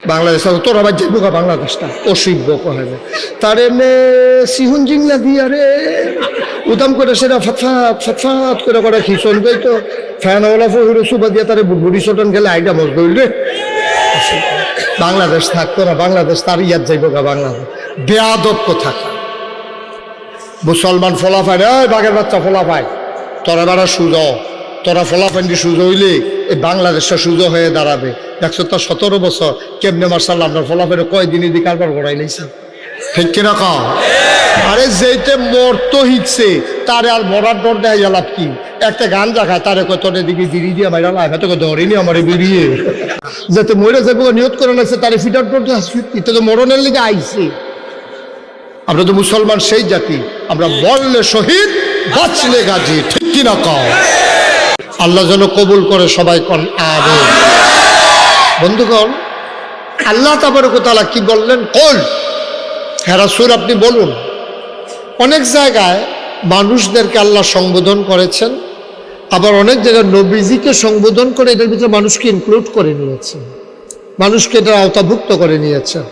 বাংলাদেশ তোরা বাদ যাইব বাংলাদেশটা অসিব্য কহে তার এমনি সিহুন জিংলা দিয়ে রে উদাম করে সেটা ফাতফাত ফাতফাত করে করে খিচন যাই তো ফ্যানওয়ালা ফুড়ে সুবা দিয়ে তারে বুড়ি চটন গেলে আইডা মজ দইল রে বাংলাদেশ থাকতো না বাংলাদেশ তার ইয়াদ যাইব গা বাংলাদেশ বেয়াদব কথা মুসলমান ফলা পায় রে বাঘের বাচ্চা ফলা পায় তোরা বেড়া সুজো তোরা ফলাফান্ডি সুজো হইলে এই বাংলাদেশটা সুজো হয়ে দাঁড়াবে 117 বছর কেমনে মার্শাল আপনার ফলাফের কয়দিনই দিয়ে কারবার গড়াই লাইছে ঠিক কিনা কাও আরে যেতে মরতো হিটছে তারে আর মরার ডর দেয় লাভ কি একটা গান দেখায় তারে কয় তোর দিকে বিড়ি দিয়ে মাইরা লাভ তোকে ধরেনি আমার বিড়িয়ে যাতে মরে যাবো নিয়ত করে লাগছে তারে ফিটার ডর এটা তো মরণের লিগে আইছে আমরা তো মুসলমান সেই জাতি আমরা মরলে শহীদ বাঁচলে গাজী ঠিক কিনা কাও আল্লাহ যেন কবুল করে সবাই কন আমিন বন্ধুগণ আল্লাহ তাবারক ওয়া তাআলা কি বললেন কুল হে রাসূল আপনি বলুন অনেক জায়গায় মানুষদেরকে আল্লাহ সম্বোধন করেছেন আবার অনেক জায়গায় নবীজিকে সম্বোধন করে এটার ভিতরে মানুষকে ইনক্লুড করে নিয়েছেন মানুষকে এটা আওতাভুক্ত করে নিয়েছেন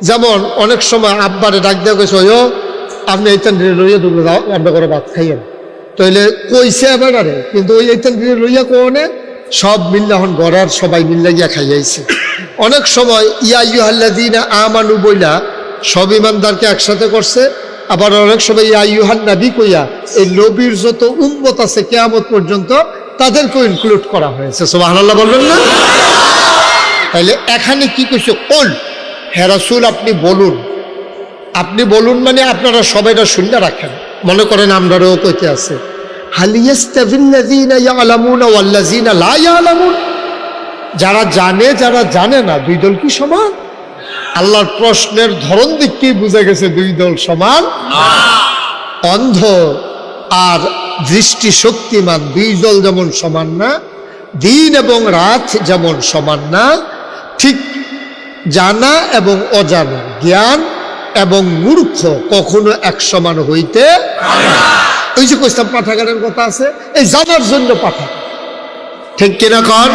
যেমন অনেক সময় আব্বারে ডাক দেওয়া গেছে ওই আপনি এইখান লইয়া দুগুলো দাও আমরা করে ভাত খাইয়েন তাইলে কইছে এবারে কিন্তু ওই এইখান লইয়া কোনে সব মিল্লা হন গড়ার সবাই মিল্লা গিয়া খাইয়াইছে অনেক সময় ইয়া আইয়ুহাল্লাযীনা আমানু বইলা সব ইমানদারকে একসাথে করছে আবার অনেক সময় ইয়া আইয়ুহান নবী কইয়া এই নবীর যত উম্মত আছে কিয়ামত পর্যন্ত তাদেরকেও ইনক্লুড করা হয়েছে সুবহানাল্লাহ বলবেন না তাইলে এখানে কি কইছে কুল হে রাসূল আপনি বলুন মানে আপনারা সবাইটা শুনতে রাখেন মনে করেন আমরাও কইতে আছে হাল ইয়াস্তাবিল্লাযীনা ইয়ালামুনা ওয়াল্লাযীনা লা ইয়ালামুন যারা জানে না দুই দল কি সমান আল্লাহর প্রশ্নের ধরন দেখেই বুঝা গেছে দুই দল সমান না অন্ধ আর দৃষ্টি শক্তিমান দুই দল যেমন সমান না দিন এবং রাত যেমন সমান না ঠিক জানা এবং অজানা জ্ঞান এবং মূর্খ কখনো এক সমান হইতে পারে না ওই যে কইতাম পাঠাগারের কথা আছে এই জানার জন্য পাঠাগার ঠিক কিনা কর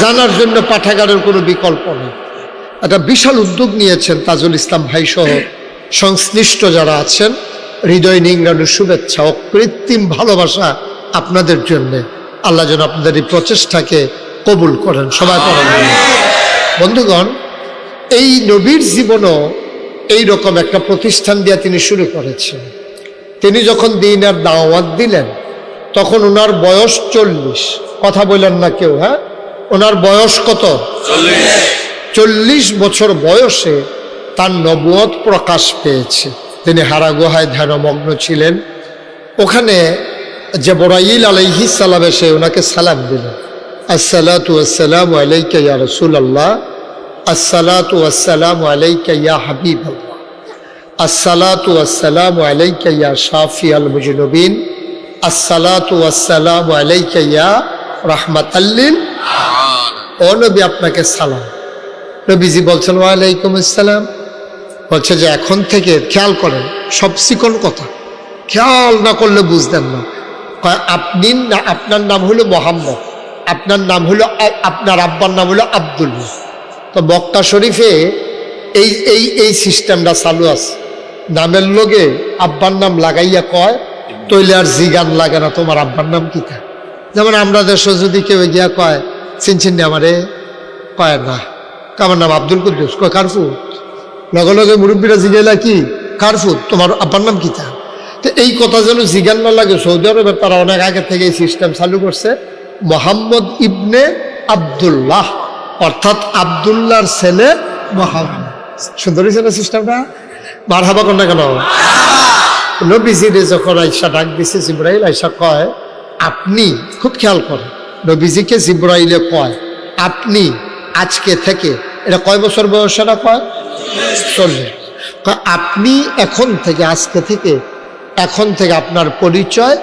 জানার জন্য পাঠাগারের কোনো বিকল্প নেই একটা বিশাল উদ্যোগ নিয়েছেন তাজুল ইসলাম ভাই সহ সংশ্লিষ্ট যারা আছেন হৃদয় নিংড়ানোর শুভেচ্ছা অকৃত্রিম ভালোবাসা আপনাদের জন্য আল্লাহ যেন আপনাদের এই প্রচেষ্টাকে কবুল করেন সবাই পড়েন বন্ধুগণ এই নবীর জীবনও এইরকম একটা প্রতিষ্ঠান দিয়ে তিনি শুরু করেছেন তিনি যখন দ্বীনের দাওয়াত দিলেন তখন ওনার বয়স 40 কথা বললেন না কেউ হ্যাঁ ওনার বয়স কত 40 বছর বয়সে তার নবুয়ত প্রকাশ পেয়েছে তিনি হারা গুহায় ধ্যানমগ্ন ছিলেন ওখানে জিবরাইল আলাইহিস সালাম এসে ওনাকে সালাম দিলেন আসসালাতু ওয়াসসালামু আলাইকা ইয়া রাসূলুল্লাহ আসসালাতু ওয়াসসালামু আলাইকা ইয়া হাবিবাল্লাহ আসসালাতু ওয়াসসালামু আলাইকা ইয়া শাফিআল মুজনিবিন আসসালাতু ওয়াসসালামু আলাইকা ইয়া রাহমাতাল লিল ও নবী আপনাকে সালাম নবীজি বলছেন ওয়া আলাইকুম আসসালাম বলছে যে এখন থেকে খেয়াল করেন সব চিকন কথা খেয়াল না করলে বুঝতেন না আপনি না আপনার নাম হলো মোহাম্মদ আপনার নাম হলো আপনার আব্বার নাম হলো আব্দুল্লাহ তো মক্কা শরীফে এই সিস্টেমটা চালু আছে নামের লগে আব্বার নাম লাগাইয়া কয় তৈলে আর জিগান লাগে না তোমার আব্বার নাম কি থা যেমন আমরা দেশে যদি কেউ গিয়া কয় চিনচিন আমারে কয় না আমার নাম আব্দুল কুদ্দুস কয় কারফুট লগে লগে মুরব্বীরা জিগাইলা কি কারফুট তোমার আব্বার নাম কি থা তো এই কথা যেন জিগান না লাগে সৌদি আরবে তারা অনেক আগে থেকে এই সিস্টেম চালু করছে মোহাম্মদ ইবনে আব্দুল্লাহ অর্থাৎ আব্দুল্লাহর ছেলে মোহাম্মদ সুন্দর হয়েছে না সিস্টেমটা মারহাবা কর না কেন নবীজিরে যখন আয়েশা ডাক দিছে জিবরাইল আয়েশা কয় আপনি খুব খেয়াল করেন নবীজিকে জিবরাইলে কয় আপনি আজকে থেকে এটা কয় বছর বয়সে না কয় 40 আপনি এখন থেকে আজকে থেকে এখন থেকে আপনার পরিচয়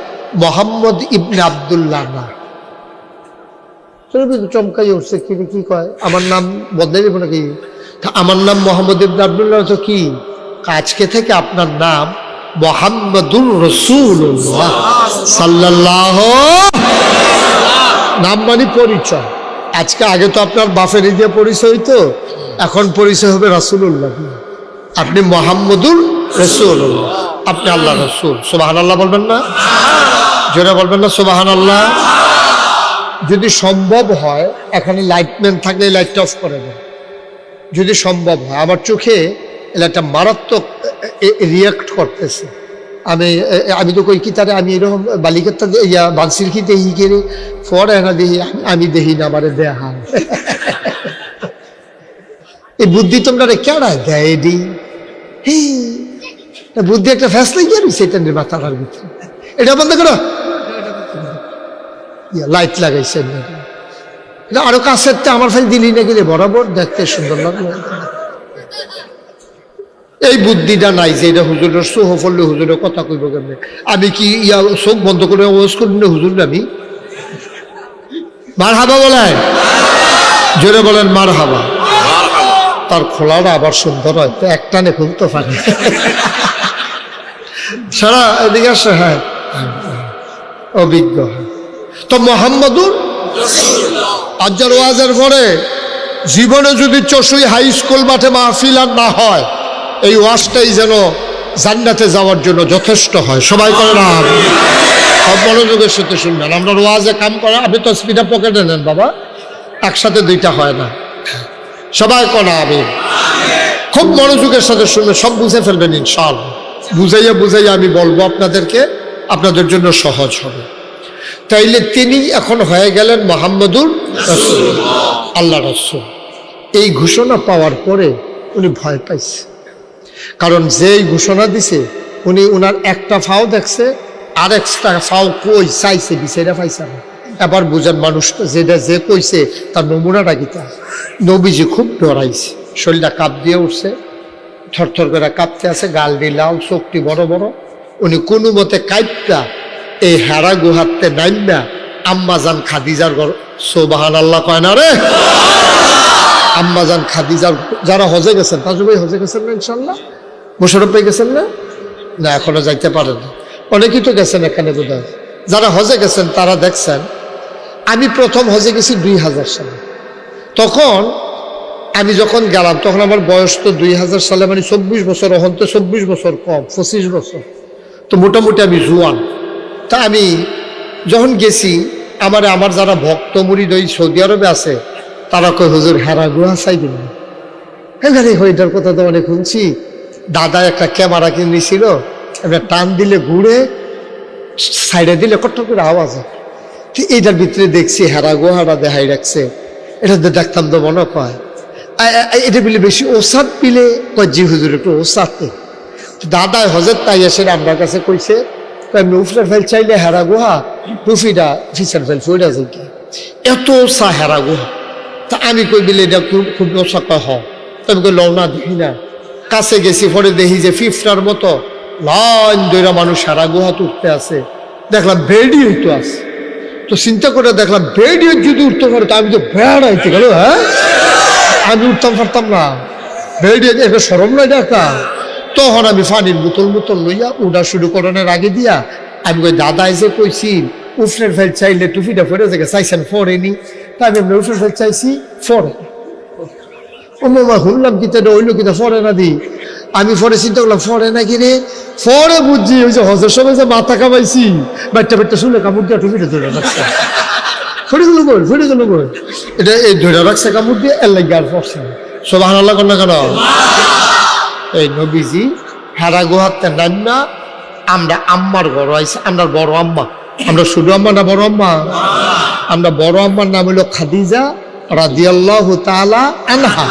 মোহাম্মদ ইবনে আব্দুল্লাহ না চমকাই উঠছে কি কয় আমার নাম বদলাই দেবো নাকি আমার নাম মোহাম্মদ ইবনে আব্দুল্লাহ তো কি আজকে থেকে আপনার নাম মুহাম্মাদুর রাসূলুল্লাহ সাল্লাল্লাহু নাম মানে পরিচয় আজকে আগে তো আপনার বাপের দিয়ে পরিচয় হইতো, এখন পরিচয় হবে রাসূলুল্লাহ। আপনি মুহাম্মদুর রাসূলুল্লাহ, আপনি আল্লাহ রাসূল। সুবহানাল্লাহ বলবেন না? জোরে বলবেন না সুবহানাল্লাহ? যদি সম্ভব হয় এখানে লাইটম্যান থাকলে লাইটটা অফ করে দেন, যদি সম্ভব হয়। আমার চোখে একটা মারাত্মক রিয়াক্ট করতেছে। আমি তো কই কি তারে আমি এরকম বালিকাটা ইয়া বাংসির কি দেখি কে পরে না দেখি, আমি দেখি না, আমারে দেহা এই বুদ্ধি তোমরা কেডা দেয় দি বুদ্ধি একটা ফ্যাসলাই গিয়ে রয়েছে এটা মাথার ভিতরে। এটা বন্ধ করো, লাইট লাগাইছে এটা আরো কাছের আমার ফাইল দিলি না গেলে বরাবর দেখতে সুন্দর লাগলো। এই বুদ্ধিটা নাই যে এটা হুজুরের সোহ ফললে হুজুরের কথা কইব কেমনে। আমি কি ইয়া চোখ বন্ধ করে ওয়াজ করি না হুজুর? আমি মার হাবা বলেন, জোরে বলেন মার হাবা। তার খোলাটা আবার সুন্দর হয়, তো একটানে খুলতে পারে সারা এদিকে আসে। হ্যাঁ, অভিজ্ঞ। তো মুহাম্মাদুর আজ্জার ওয়াজের পরে জীবনে যদি চশুই হাই স্কুল মাঠে মাহফিল আর না হয়, এই ওয়াজটাই যেন জান্নাতে যাওয়ার জন্য যথেষ্ট হয়। সবাই করে না, সব মনোযোগের সাথে শুনবেন। আমরা ওয়াজে কাম করা, আপনি তো স্পিডার পকেটে নেন বাবা, একসাথে দুইটা হয় না। সবাই করা আমি খুব মনোযোগের সাথে শুনবেন, সব বুঝে ফেলবেন ইনশাআল্লাহ। বুঝাইয়া বুঝাইয়া আমি বলবো আপনাদেরকে, আপনাদের জন্য সহজ হবে। তাইলে তিনি এখন হয়ে গেলেন মুহাম্মাদুর রাসূলুল্লাহ, আল্লাহ রাসূল। এই ঘোষণা পাওয়ার পরে উনি ভয় পাইছে, কারণ যেই ঘোষণা দিছে উনি উনার একটা ফাও দেখছে, আর একটা ফাও কই চাইছে বিচাইরা পাইছে না। এবার বুঝেন মানুষটা যেটা যে কইছে তার নমুনাটা কিতা। নবীজি খুব ডরাইছে, শরীরটা কাঁপ দিয়ে উঠছে, থরথর করে কাঁপতে আছে, গাল দিয়ে লাল, চোখটি বড় বড়। উনি কোনো মতে কাঁপটা এই হেরা গুহাতে নাইমা আম্মাজান খাদিজার ঘর, সুবহানাল্লাহ কয় না রে, আম্মাজান খাদিজার, যারা হজে গেছেন তাজু ভাই হজে গেছেন না ইনশাল্লাহ? মোশারফ ভাই গেছেন না? না এখনো যাইতে পারেন না, অনেকেই তো গেছেন এখানে বোধহয়। যারা হজে গেছেন তারা দেখছেন, আমি প্রথম হজে গেছি 2000 সালে। তখন আমি যখন গেলাম তখন আমার বয়স তো 2000 সালে মানে 24 বছর, এখন তো 24 বছর কম, 25 বছর, তো মোটামুটি আমি জুয়ান। তা আমি যখন গেছি, আমার যারা ভক্ত মুরিদ ওই সৌদি আরবে আছে, তারা কয় হুজুর হেরা গুহা চাইবেন না। এবারে ওইটার কথা তো অনেক শুনছি। দাদা একটা ক্যামেরা কিনেছিল, এবার টান দিলে ঘুরে, সাইডে দিলে কত করে আওয়াজ হয়। এইটার ভিতরে দেখছি হেরা গুহাটা দেখাই রাখছে। এটা দেখতাম তো মনে কয় এটা বিলে বেশি ওসাদ পিলে কয় জি হুজুর একটু ওসাদে। দাদা হজের তাই এসে আমার কাছে কইছে, এমনি উফরের ফেল চাইলে হেরা গুহা, টুফিটা ফিসার ফেল ফইরা যাই কি এত ওসা হেরা গুহা। তা আমি কই বিলে এটা খুব ওসা কয় হ। আমি কই লও না, দেখি না। কাছে গেছি, পরে দেখি যে ফিফটার মতো লাইন দইরা মানুষ হেরা গুহা উঠতে আছে। দেখলাম বেডি হইতো আছে, তো চিন্তা করে দেখলাম বেডি যদি উঠতে পারে তো আমি তো বেড়া হইতে গেল। হ্যাঁ, আমি উঠতাম পারতাম না, বেডি একটা সরম নাই দেখা। তখন আমি পানির বোতল লইয়া উড়া শুরু করানোর আগে দিয়া আমি কই দাদা এসে কইছি উফরের ফেল চাইলে টুফিটা ফেরে থেকে চাইছেন ফরেনি। তাই আমি উফরের ফেল চাইছি ফরে। ও মামা শুনলাম কিতা হইল কিতা ফরে না দি। আমি পরে চিন্তা করলাম ফরে না কি রে, পরে বুঝছি ওই যে হজের সময় যে মাথা কামাইছি, বাচ্চা শুনে কামড় দিয়া টুফিটা ধরে রাখছে, ফেরে গেল বল, ফেরে গেল বল, এটা এই ধরে রাখছে কামড় দিয়ে এর লাগে আর পড়ছে। সুবহানাল্লাহ কন্যা কেন? এই নবীজি হেরা গুহাতে নাইমা আমরা আম্মার ঘর আইসি, আমরা বড় আম্মা, আমরা শুধু আম্মা না বড় আম্মা, আমরা বড় আম্মার নাম হলো খাদিজা রাদিয়াল্লাহু তাআলা আনহা।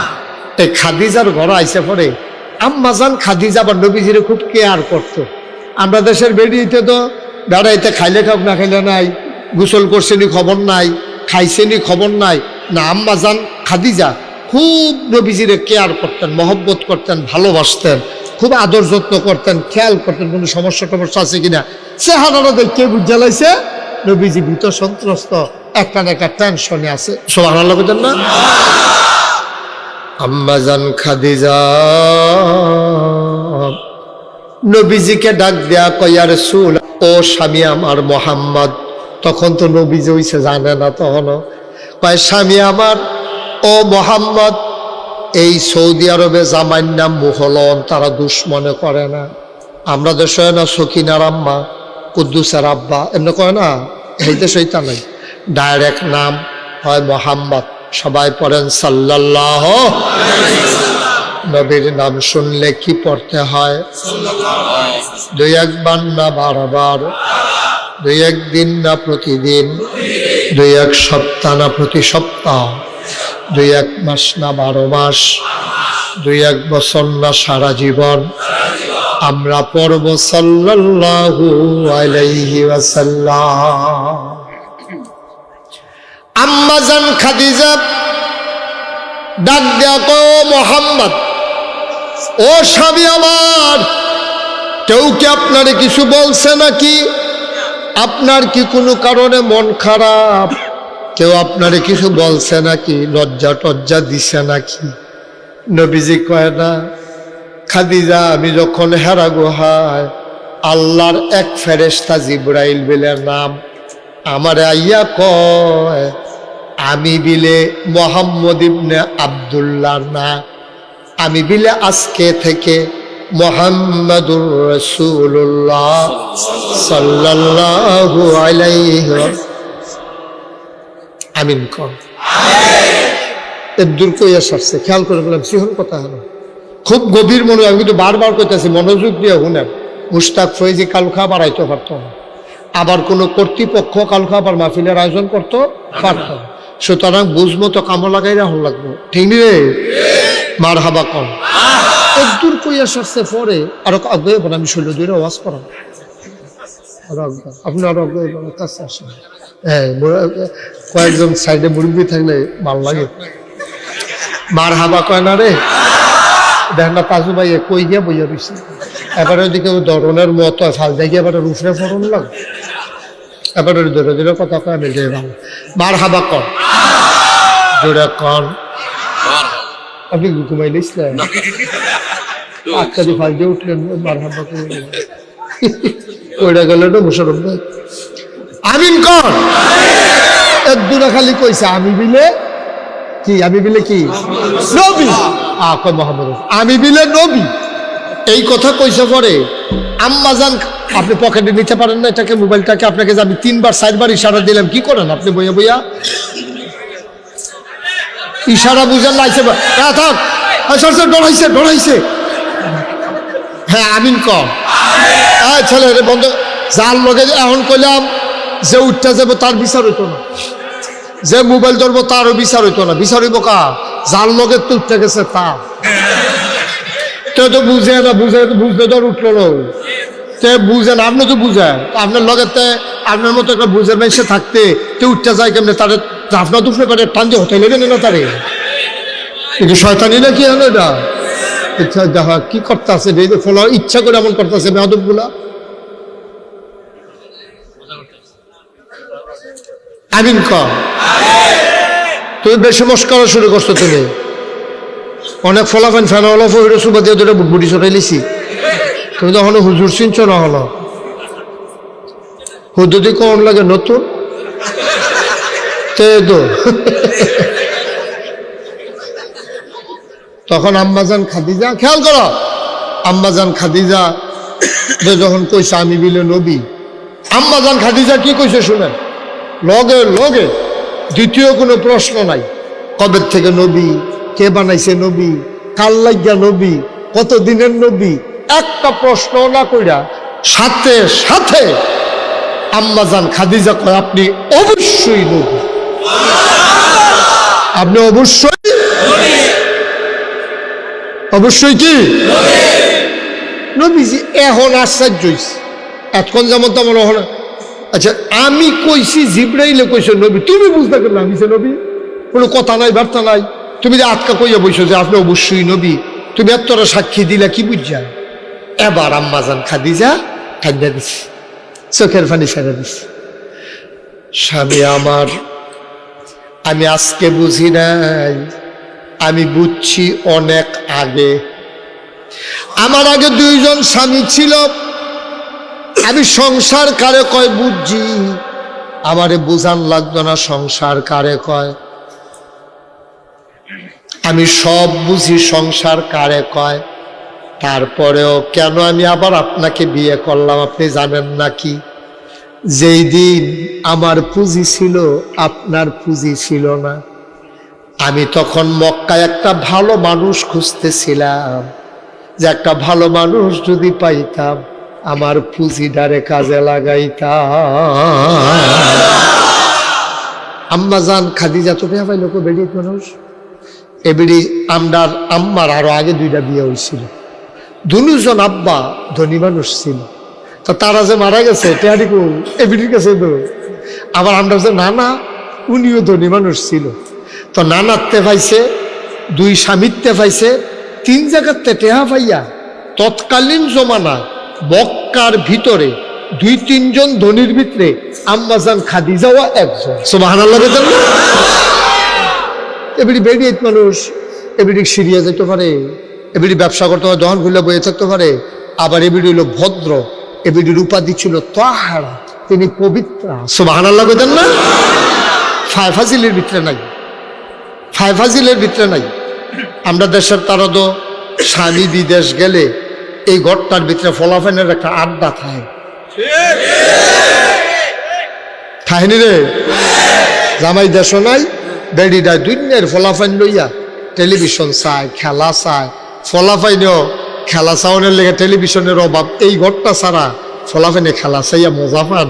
এই খাদিজার ঘর আইসে পরে আম্মাজান খাদিজা আবার নবীজির খুব কেয়ার করতো। আমরা দেশের বেরিয়েতে তো বেড়াইতে খাইলে খাওক না খাইলে নাই, গোসল করছেনি খবর নাই, খাইছেনি খবর নাই না। আম্মাজান খাদিজা খুব নবীজিরে কেয়ার করতেন, মহব্বত করতেন, ভালোবাসতেন, খুব আদর যত্ন করতেন, খেয়াল করতেন কোনো সমস্যা টমস্যা আছে কিনা। চেহারাটা দেখে বুঝা লাইছে নবীজি ভীত সন্ত্রস্ত, একটা না একটা টেনশনে আছে। সুবহানাল্লাহ বলেন না? আম্মাজান খাদিজা নবীজিকে ডাক দেয়া কয় ইয়া রাসূল, ও স্বামী আমার মুহাম্মদ। তখন তো নবীজি হইছে জানে না, তখনও কয় স্বামী আমার, ও মোহাম্মদ, এই সৌদি আরবে জামাইর নাম মুহলন, তারা দুশ্মনে করে না। আমরা দেশে না সকিনার আম্মা, কুদ্দুসের আব্বা, এমনি কয় না, এই দেশেই তা নাই। ডাইরেক্ট নাম হয় মোহাম্মদ। সবাই পড়েন সাল্লাল্লাহু। নবীর নাম শুনলে কি পড়তে হয়? দুই একবার না বারবার, দুই একদিন না প্রতিদিন, দুই এক সপ্তাহ না প্রতি সপ্তাহ, দুই এক মাস না 12 মাস, দুই এক বছর না সারা জীবন আমরা পড়ব সাল্লাল্লাহু আলাইহি ওয়াসাল্লাম। আম্মা জান খাদিজা ডাক দেয়া কো মোহাম্মদ, ও স্বামী আমার, কেউ কি আপনারে কিছু বলছে নাকি? আপনার কি কোনো কারণে মন খারাপ? কেউ আপনারে কিছু বলছে নাকি? লজ্জা টজ্জা দিছে নাকি? নবীজি কয় না, খাদিজা, আমি যখন হেরা গুহায় আল্লাহর এক ফেরেশতা জিবরাইল বিলে নাম আমারে আইয়া কয়, আমি বিলে মোহাম্মদ ইবনে আব্দুল্লাহ না, আমি বিলে আজকে থেকে মুহাম্মাদুর রাসূলুল্লাহ সাল্লাল্লাহু আলাইহি আমিন কোন এর দূর কইয়া সারছে। খেয়াল করে বললাম, সিহন কথা হলো খুব গভীর মনে, আমি কিন্তু বারবার কইতেছি মনোযোগ দিয়ে শুনেন। মুশতাক ফৈজি কালখা বাড়াইতে পারতো না, আবার কোনো কর্তৃপক্ষ কালখা আবার মাহফিলের আয়োজন করতে পারত না। সুতরাং বুঝমতো কামো লাগাই রাখুন লাগবো, ঠিক রে? মার হাবা কম একদূর কইয়া সারছে। পরে আরো আগে আমি শৈল দুইটা ওয়াজ করাম, আপনি আরো কাছে আসেন। হ্যাঁ, কয়েকজন সাইডে মুরব্বী থাকলে ভালো লাগে। মার হাবা কয় না রে, দেখেন না তাজু ভাই কই গিয়া বইয়া রয়েছে, এবারে ওইদিকে ধরনের মতো ফাল দেখি এবারে রুফরে ফরন লাগ, এবারে ধরে ধরে কথা কয় আমি যাই ভালো। মার হাবা কন জোরে কন। আপনি ঘুমাইলে ইসলাম আটকা দিয়ে ফাল দিয়ে উঠলেন, মার হাবা করে ওইটা গেল না মুশারফ ভাই। আমিন কন। এক দুটা খালি কইছে আমি বিলে কি, আমি বিলে কি নবী, মোহাম্মদ আমি বিলে নবী, এই কথা কইছে। পরে আম্মা জান, আপনি পকেটে নিতে পারেন না এটাকে, মোবাইলটাকে, আপনাকে যে আমি 3বার 4বার ইশারা দিলাম, কি করেন আপনি বইয়া বইয়া? ইশারা বুঝেন লাইছে, থাক ডরাইছে ডরাইছে। হ্যাঁ আমিন কম। ছেলে বন্ধ, যার লগে এখন কইলাম যে উঠতে যাবো তার বিচার হইতো না, যে মোবাইল ধরবো তারও বিচার হইতো না। বিচার হইব কা? যার লগে তো উঠতে গেছে তা। তো বুঝে না, বুঝলে ধর উঠলো না, তে বুঝেন, আপনি তো বুঝেন, আপনার লগে আপনার মতো একটা বুঝের মানুষে থাকতে তে উঠতে যায় কেমনে? তাদের আপনার দুপুরে পেটে টান দিয়ে হতে লেগে না তারে, কিন্তু শয়তানি না কি হলো এটা? ইচ্ছা দেখা কি করতে আছে, ফলো ইচ্ছা করে এমন করতে আছে বেয়াদব গুলা। আমিন কর। তুমি বেশি মস্করা শুরু করছো, তুমি অনেক ফলাফেন ফেনা সুবা দিয়ে দুটো বুটবুটি চটাই লিছি, তুমি তখন হুজুর চিনছ না হলো হুদুদি কম লাগে নতুন তো তখন আম্মাজান খাদিজা, খেয়াল করো, আম্মাজান খাদিজা যখন কইছে আমি বিলে নবী, আম্মাজান খাদিজা কি কইছে শুনেন, লগে লগে দ্বিতীয় কোনো প্রশ্ন নাই। কবে থেকে নবী, কে বানাইছে নবী, কাল লাগিয়া নবী, কত দিনের নবী, একটা প্রশ্ন না কইরা সাথে সাথে আম্মাজান খাদিজা কয় আপনি অবশ্যই নবী, আপনি অবশ্যই অবশ্যই কি নবীজি। এখন আশ্চর্য হইছে, এতক্ষণ যেমন তেমন। আচ্ছা আমি কইছি জিবরাইলে কইছো নবী, তুমি বুঝতে পারলে আমি সে নবী, কোনো কথা নাই বার্তা নাই, তুমি যে আটকা কইয়া বইছো যে আপনি অবশ্যই নবী, তুমি এতটা সাক্ষী দিলা কি বুঝছা? এবার আম্মাজান খাদিজা কাঁদা দিছে, চোখের পানি ছেড়ে দিছে। স্বামী আমার, আমি আজকে বুঝি নাই, আমি বুঝছি অনেক আগে। আমার আগে 2 জন স্বামী ছিল, আমি সংসার কারে কয় বুঝছি, আমারে বুঝান লাগতো না সংসার কারে কয়। আমি সব বুঝি সংসার কারে কয়, তারপরেও কেন আমি আবার আপনাকে বিয়ে করলাম আপনি জানেন নাকি? যেই দিন আমার পুঁজি ছিল আপনার পুঁজি ছিল না, আমি তখন মক্কায় একটা ভালো মানুষ খুঁজতেছিলাম, যে একটা ভালো মানুষ যদি পাইতাম আমার পুঁজিটারে কাজে লাগাইতাম। আম্মা জান খাদিজা তো বিয়া পাইল, বেড়ি মানুষ এবিডি আমরার আম্মার আরো আগে দুইটা বিয়ে হয়েছিল, দুজন আব্বা ধনী মানুষ ছিল, তো তারা যে মারা গেছে টেহারিকু এবিডির কাছে তো। আবার আমরা যে নানা উনিও ধনী মানুষ ছিল, তো নানাতে পাইছে, দুই স্বামীতে পাইছে, তিন জায়গাতে টেহা পাইয়া তৎকালীন জমানায় মক্কার ভিতরে দুই তিনজন ধনীর ভিতরে আম্মাজান খাদিজাও একজন। সুবহানাল্লাহ বলেন না? এবিডি বেডিয়েত মানুষ, এবিডি সিরিয়া যেতে পারে, এবিডি ব্যবসা করতে পারে, দহন খুলে বয়ে থাকতে পারে। আবার এবিডি হলো ভদ্র, এবিডির উপাধি ছিল তাহারা, তিনি পবিত্রা। সুবহানাল্লাহ বলেন না? ফায়ফাজিলের ভিতরে নাই, ফায়ফাজিলের ভিতরে নাই। আমরা দেশের তারা তো স্বামী বিদেশ গেলে এই ঘরটার ভিতরে ফলাফেনের একটা আড্ডা থাকে, খায়নি রে? জামাই দেশ নাই, বেডিটা দুনিয়ার ফলাফাইন লইয়া টেলিভিশন চায়, খেলা চায়। ফলাফাইনও খেলা চাওয়ানোর লেগে টেলিভিশনের অভাব, এই ঘরটা ছাড়া ফলাফাইনে খেলা চাইয়া মজা পান।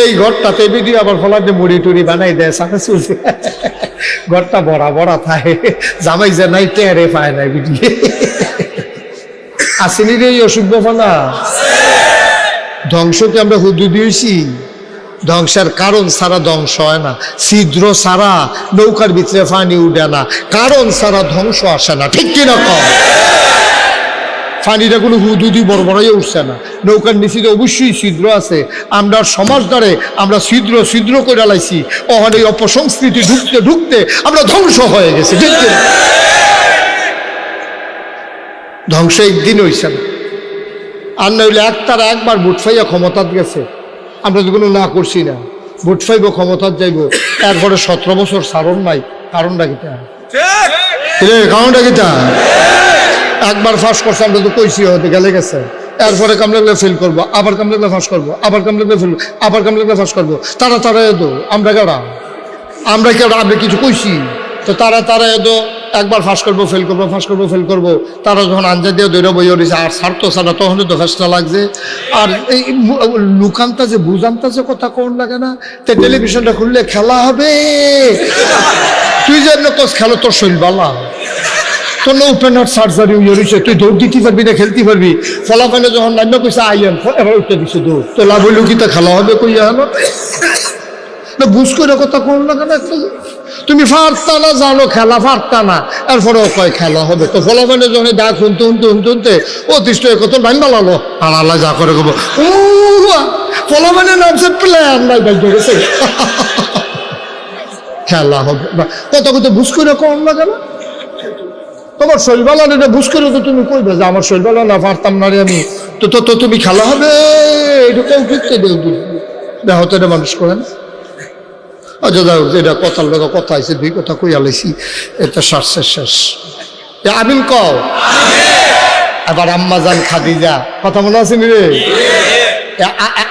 এই ঘরটাতে ভিডিও আবার ফলাতে মুড়ি টুড়ি বানাই দেয়, সাথে চলছে ঘরটা বড়া বড়া থাকে, জামাই যে নাই টেরে পায় না ভিডিও। আসেনি রে এই অসুখ না? ধ্বংসকে আমরা হুদু দিয়েছি, ধ্বংসের কারণ ছাড়া ধ্বংস হয় না, ছিদ্র ছাড়া নৌকার ভিতরে পানি উঠে না, কারণ ছাড়া ধ্বংস আসে না, ঠিক কিনা কম? পানিটা কোনো হুদুদি বড় বড়ই উঠছে না, নৌকার নিচে অবশ্যই ছিদ্র আছে। আমরা সমাজ দ্বারে আমরা ছিদ্র ছিদ্র করে লাইছি, ওখানে অপসংস্কৃতি ঢুকতে ঢুকতে আমরা ধ্বংস হয়ে গেছি, ঠিক কিনা? ধ্বংস একদিন হইছে না, আর নইলে একতারা একবার ভোট ফাইয়া ক্ষমতাত গেছে, আমরা তো কোনো না করছি না, ভোট ফাইব ক্ষমতাত যাইব, এরপরে 17 বছর সারণ নাই। কারণটা কিটা? কারণটা কিটা? একবার ফাঁস করছে, আমরা তো কইছি হতে গেলে গেছে, এরপরে কামলে ফেল করবো, আবার কামলে ফাঁস করবো, আবার কামলে ফেল, আবার কামলে ফাঁস করবো। তারা তারা এদো, আমরা কেডা? আমরা কেডা? আমরা কিছু কইছি? তো তারা তারা এদো, একবার ফাঁস করবো ফেল করবো, ফাঁস করবো ফেল করবো। তারা যখন আঞ্জা দিয়ে দৈরা বই উঠেছে আর ছাড়তো ছাড়া, তখন তো ফেসটা লাগছে। আর এই লুকান্তা যে বুঝান্তা যে কথা কোন লাগে না, তো টেলিভিশনটা খুললে খেলা হবে, তুই যে কোচ খেলো, তোর শৈল বালা, তোর না ওপেনার সার্জারি হয়েছে, তুই দৌড় দিতে পারবি না, খেলতে পারবি। ফলাফলে যখন নান্য কইছে আইয়ান, এবার উঠতে দিচ্ছে দৌড়, তো লাভ হইল কি? তা খেলা হবে কইয়া হলো না, বুঝ করে কথা কোন লাগে না? তুমি ফারতা না, জানো খেলা ফারতা না, এরপরেও কয় খেলা হবে। তো ফলাফলে যখন ডাক শুনতে শুনতে শুনতে শুনতে অতিষ্ঠ কত নাম বালালো, আর আল্লাহ যা করে কব ফলাফলে নামছে প্লেয়ার নাই বাইক ধরেছে, খেলা হবে না। কত কত বুঝ করে কম লাগে না? তোমার শৈলবালা এটা বুঝ করে তো তুমি কইবে যে আমার শৈলবালা না, পারতাম না রে আমি, তো তো তুমি খেলা হবে, এটা কেউ ফিরতে দেও দেহতে এটা মানুষ করেন। আচ্ছা যাই হোক, এটা কথার লোক কথা হয়েছে, দুই কথা কই আলাইছি, এটা শ্বাসের শেষ। আমিন কও। এবার আম্মাজান খাদিজা, কথা মনে আছে নি রে?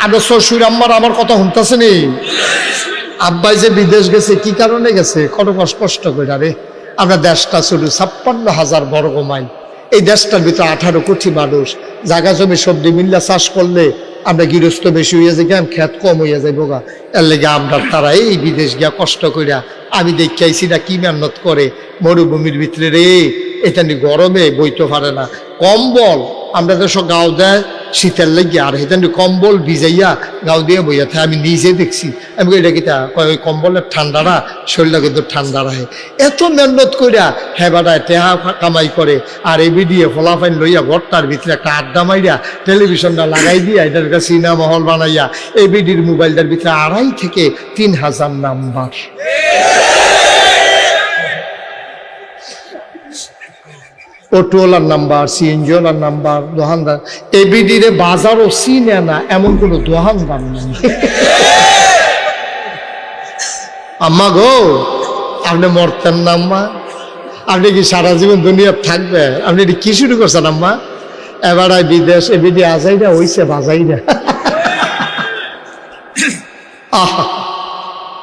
আমরা শ্বশুর আম্মার আমার কথা শুনতেছে নি? আব্বাই যে বিদেশ গেছে, কি কারণে গেছে? কত কষ্ট করে রে। আমরা দেশটা ছিল 56,000 বর্গ মাইল, এই দেশটার ভিতরে 18 কোটি মানুষ, জায়গা জমি সবজি মিল্লা চাষ করলে আমরা গৃহস্থ বেশি হইয়া যাই, জ্ঞান খেত কম হইয়া যাই বোগা। এর লেগে আমরা তারা এই বিদেশ গিয়া কষ্ট করিয়া, আমি দেখি আইসি না কি মেহনত করে মরুভূমির ভিতরে রে, এটা নিয়ে গরমে বইতে পারে না, কম্বল আমরা তো সব গাও দেয় শীতের লেগে, আর এটা কম্বল ভিজাইয়া গাও দিয়ে বইয়া থাকে। আমি নিজে দেখছি, আমি এটা কিতা কয় ওই কম্বলের ঠান্ডারা শরীরটা কিন্তু ঠান্ডা রাখে। এত মেহনত করিয়া হ্যাঁ বাটায় টেহা কামাই করে, আর এই বিডিয়ে ফলাফাইন লইয়া ঘরটার ভিতরে একটা আড্ডা মাইরা টেলিভিশনটা লাগাই দিয়া এটার একটা সিনেমা হল বানাইয়া এই বিডির মোবাইলটার ভিতরে 2,500 থেকে 3,000 নাম্বার। অটোওয়ালার নাম্বার, সিএনজিওয়ালার নাম্বার, দোকানদার। এবিডিরে বাজারও চিনে না এমন কোনো দোকানদার নেই। আম্মা গো, আপনি মরতেন না আম্মা? আপনি কি সারা জীবন দুনিয়া থাকবে? আপনি এটি কি শুরু করছেন আম্মা? এবার বিদেশ এবিডি আজাই না হইছে বাজাই না। আহা,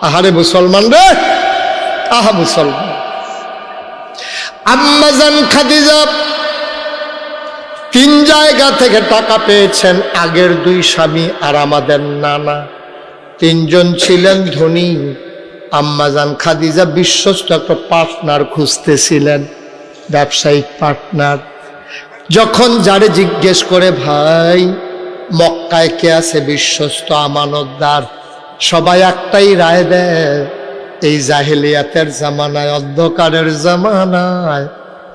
আহারে মুসলমান রে, আহা মুসলমান। আম্মা জান খাদিজা 3 জায়গা থেকে টাকা পেয়েছেন, আগের 2 স্বামী আর আমাদের নানা। 3 জন ছিলেন ধনী। আম্মাজান খাদিজা বিশ্বস্ত একটা পার্টনার খুঁজতেছিলেন, ব্যবসায়িক পার্টনার। যখন যারে জিজ্ঞেস করে, ভাই মক্কায় কে আছে বিশ্বস্ত আমানতদার, সবাই একটাই রায় দেয়, এই জাহেলিয়াতের জামানায়, অন্ধকারের জামানায়,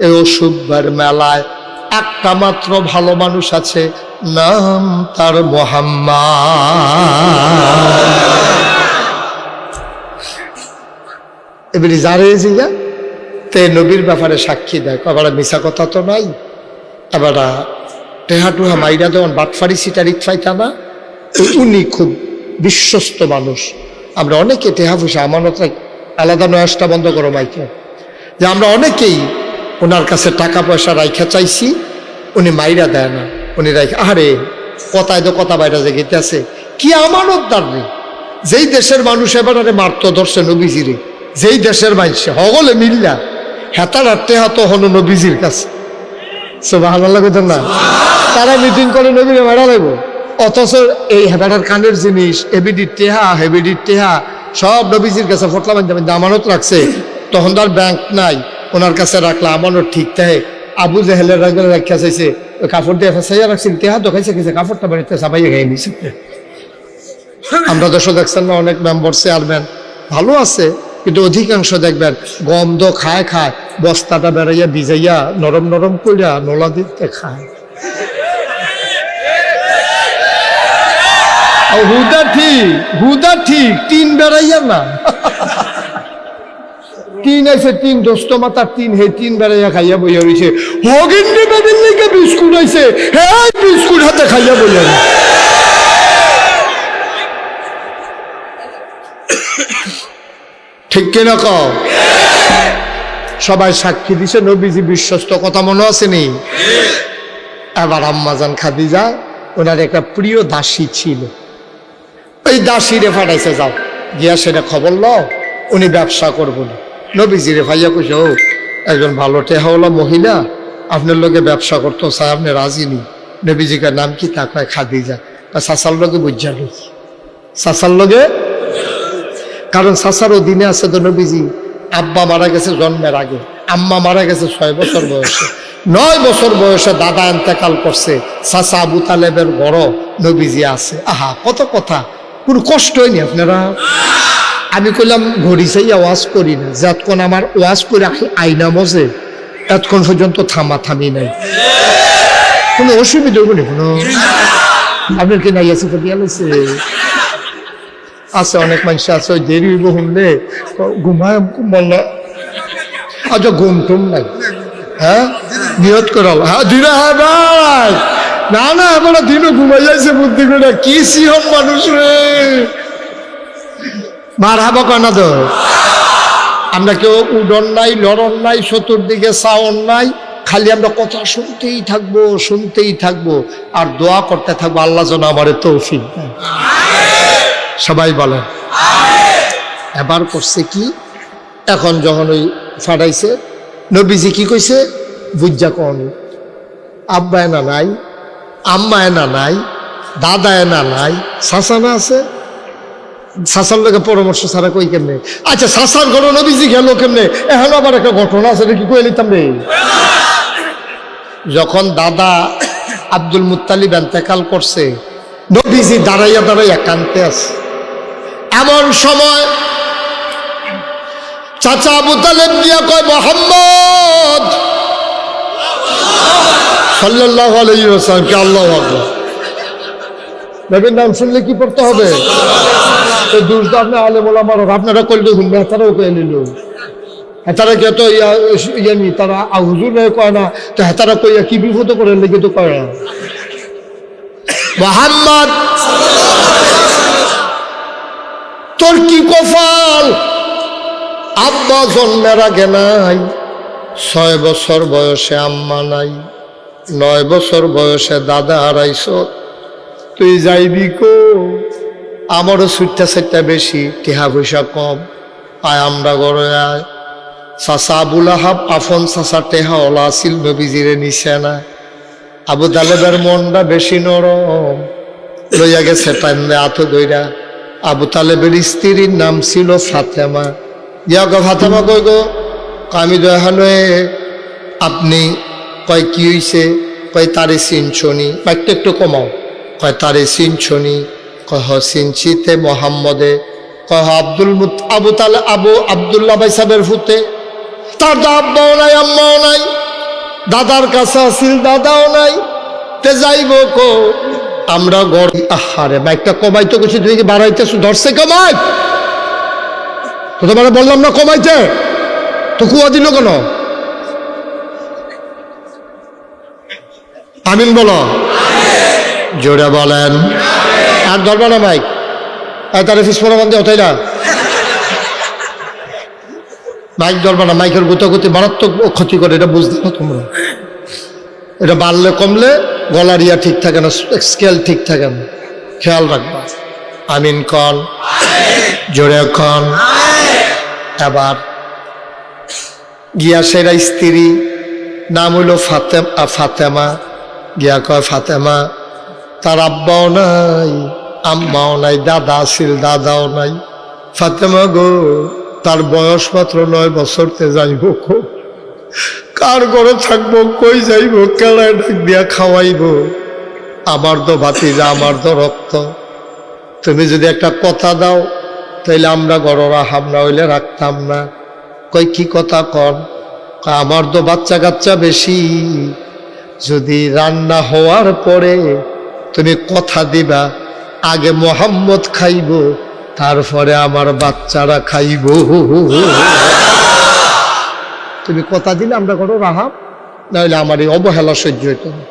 এই অসুভের মেলায় একটা মাত্র ভালো মানুষ আছে, নাম তার মুহাম্মদ। এবারে যারে জিগা তে নবীর ব্যাপারে সাক্ষী দেয়, এবার মিশা কথা তো নাই। এবার টেহাটুহা মাইরা দেওয়ান বাটফারি সিটারিক ফাইতা না, উনি খুব বিশ্বস্ত মানুষ। আমরা অনেকে টেহা পয়সা আমানত আলাদা নয়াসটা বন্ধ করো মাইকে, যে আমরা অনেকেই ওনার কাছে টাকা পয়সা রাইখা চাইছি, উনি মাইরা দেয় না, উনি রাইখা। আরে কথায় তো কথা বাইরা যে গেতে আছে, কি আমানতদার রে! যেই দেশের মানুষ এবারে মারতো ধরছে নবীজিরে, যেই দেশের মানুষ হগলে মিল্লা হেতার আটতে হাত হলো নবীজির কাছে। সুবহানাল্লাহ কইতেন না? তারা মিটিং করে নবীরে মারা লাগবো, অথচ এই হেবাটার কানের জিনিস, এবিডির টেহা, হেবিডির টেহা সব নবীজির কাছে ফটলা বান্ধে আমানত রাখছে। তখন তার ব্যাংক নাই, ওনার কাছে রাখলা আমানত ঠিক থাকে। আবু জেহেলের রাখবে রাখা চাইছে, ওই কাপড় দিয়ে ফেসাইয়া রাখছিল, টেহা দোকাইছে গেছে, কাপড়টা বাড়িতে চাপাইয়া গাই নিছে। আমরা দেশও দেখছেন না, অনেক মেম্বার চেয়ারম্যান ভালো আছে, কিন্তু অধিকাংশ দেখবেন গন্ধ খায় খায়, বস্তাটা বেড়াইয়া ভিজাইয়া নরম নরম কইরা নোলা দিতে খায়। হুদা ঠিক টিন বেড়াইয়া না, টিন আইছে, টিন দোস্ত মাতার টিন, হে টিন বেড়াইয়া খাইয়া বইয়া রয়েছে। হগিন্ডি বেদিন লিখে বিস্কুট আইছে, হ্যাঁ বিস্কুট হাতে খাইয়া বইয়া। ঠিক কিনা কও? সবাই সাক্ষী দিছে নবীজি বিশ্বস্ত, কথা মনে আছে নি? এবার আম্মাজান খাদিজা ওনার একটা প্রিয় দাসী ছিল, ওই দাসীরে ফাটাইছে, যাও গিয়া সেটা খবর লও, উনি ব্যবসা করবো না। নবীজিরে ভাইয়া কইছে, ও একজন ভালো টেহাওয়ালা মহিলা আপনার লোকে ব্যবসা করতো চাই, আপনি রাজি নি? নবীজিকার নাম কি? তা কয় খাদিজা। সাসার লোকে বুঝা লই, সাসার লোকে, কারণ সাসার দিনে আছে তো নবীজি আব্বা মারা গেছে জন্মের আগে, আম্মা মারা গেছে 6 বছর বয়সে, 9 বছর বয়সে দাদা ইন্তেকাল করছে, চাচা আবু তালেবের বড় নবীজি আছে। আহা কত কথা, কোনো কষ্ট হয়নি আপনারা? আমি কইলাম ঘড়ি চাই ওয়াজ করি না, যতক্ষণ আমার ওয়াজ করে আইনা মজে এতক্ষণ পর্যন্ত থামি নাই, কোনো অসুবিধা হইব না কোনো? আপনার কি নাই আছে দিয়া লাগছে? আছে অনেক মানুষ আছে, ওই দেরি হইব শুনলে ঘুমায় বলল, আচ্ছা ঘুম টুম নাই, হ্যাঁ নিয়ত করাল, হ্যাঁ দিনে, হ্যাঁ ভাই না না এবার দিনও ঘুমাই যাইছে বুদ্ধি করে, কি সিহন মানুষ রে, মার হাবা কনা তো। আমরা কেউ উডন নাই, লড়ন নাই, চতুর্দিকে সাউন নাই, খালি আমরা কথা শুনতেই থাকবো আর দোয়া করতে থাকবো, আল্লাহ যেন আমারে তৌফিক দেয়। সবাই বলেন। এবার করছে কি, এখন যখন ওই ফাটাইছে, নবীজি কি কইছে বুঝা কন, আব্বা এনা নাই, আম্মা এনা নাই, দাদা এনা নাই, চাচা না আছে, চাচার লোকে পরামর্শ ছাড়া কই কেমনে? আচ্ছা চাচার ঘরে নবীজি গেল কেমনে? এখন আবার একটা ঘটনা আছে, কি কই নিতাম রে। যখন দাদা আব্দুল মুত্তালিব ইন্তেকাল করছে, নবীজি দাঁড়াইয়া কানতে আছে। এমন সময় চাচা আবু তালেব দিয়া কয়, মুহাম্মদ সাল্লাল্লাহু আলাইহি ওয়াসাল্লাম কে আল্লাহু আকবার। নবীর নাম শুনলে কি পড়তে হবে? এই দুর্দ আপনি আলেম ওলামার আপনারা কইলে শুনবে, তারাও কয়ে নিল, হেতারা কে তো ইয়ানি তারা হুজুর কয় না, তো হেতারা কইয়া কি বিপদ করে লেগে তো কয় না। মুহাম্মদ তোর কি কপাল, আব্বা জন্মের আগে নাই, 6 বছর বয়সে আম্মা নাই, 9 বছর বয়সে দাদা হারাইছ, তুই যাইবি কো? আমারও ছুটটা সেটটা বেশি, টেহা পয়সা কম, আয় আমরা ঘরে আয়। চাচা আবুল আহাব আফন চাচা টেহা ওলা আসিল, নবীজিরে নিছে না। আবু তালেবের মনটা বেশি নরম, লইয়া গেছে টাইমে আত দইরা। আবু তালেবের স্ত্রীর নাম ছিল ফাতেমা। দিয়া গো ফাতেমা কই গো? আমি দয়াহানে। আপনি কয় কি হইছে? কয় তারে চিনছনি? একটু একটু কমাও। কয় তারে চিনছনি? কয় হ চিনছিতে মোহাম্মদে। কয় আবু আবদুল্লাহ ভাই সাহেবের ফুতে। তার তো আব্বাও নাই আম্মাও নাই, দাদার কাছে আসিল দাদাও নাই, তে যাইব কো? আমরা গড়। আহারে বাইকটা কমাইতে গেছি, তুই কি বাড়াইতেছ? ধরছে কমাই তো, তোমার বললাম না কমাইতে, তো কুয়া দিল কেন? আমিন বলো, জোরে বলেন। আর ধরবা না মাইক, তারে ফিসপনা বান্ধে ওটাই না, মাইক ধরবা না। মাইকের গুতাগুতি মারাত্মক ক্ষতি করে, এটা বুঝতে না তোমরা। এটা বাড়লে কমলে গলার ইয়া ঠিক থাকে না, স্কেল ঠিক থাকে না, খেয়াল রাখবা। আমিন কন, জোরে কন। এবার গিয়া সেরা স্ত্রী নাম হইল ফাতেমা। গিয়া কয় ফাতেমা, তার আব্বাও নাই আম্মাও নাই, দাদা আসিল দাদাও নাই। ফাতেমা গো, তার বয়স মাত্র 9 বছরতে যাইব কো? কার ঘরে থাকবো, কই যাইব, কেলায় ডাক দিয়া খাওয়াইব? আমার তো ভাতিজা, আমার তো রক্ত, তুমি যদি একটা কথা দাও তাইলে আমরা ঘরে রাখাম, না হইলে রাখতাম না। কই কি কথা কন? আমার তো বাচ্চা কাচ্চা বেশি, যদি রান্না হওয়ার পরে তুমি কথা দিবা আগে মোহাম্মদ খাইব, তারপরে আমার বাচ্চারা খাইব। তুমি কথা দিলে আমরা ঘরে রাখাম, না হইলে আমার এই অবহেলা সহ্য হইত না।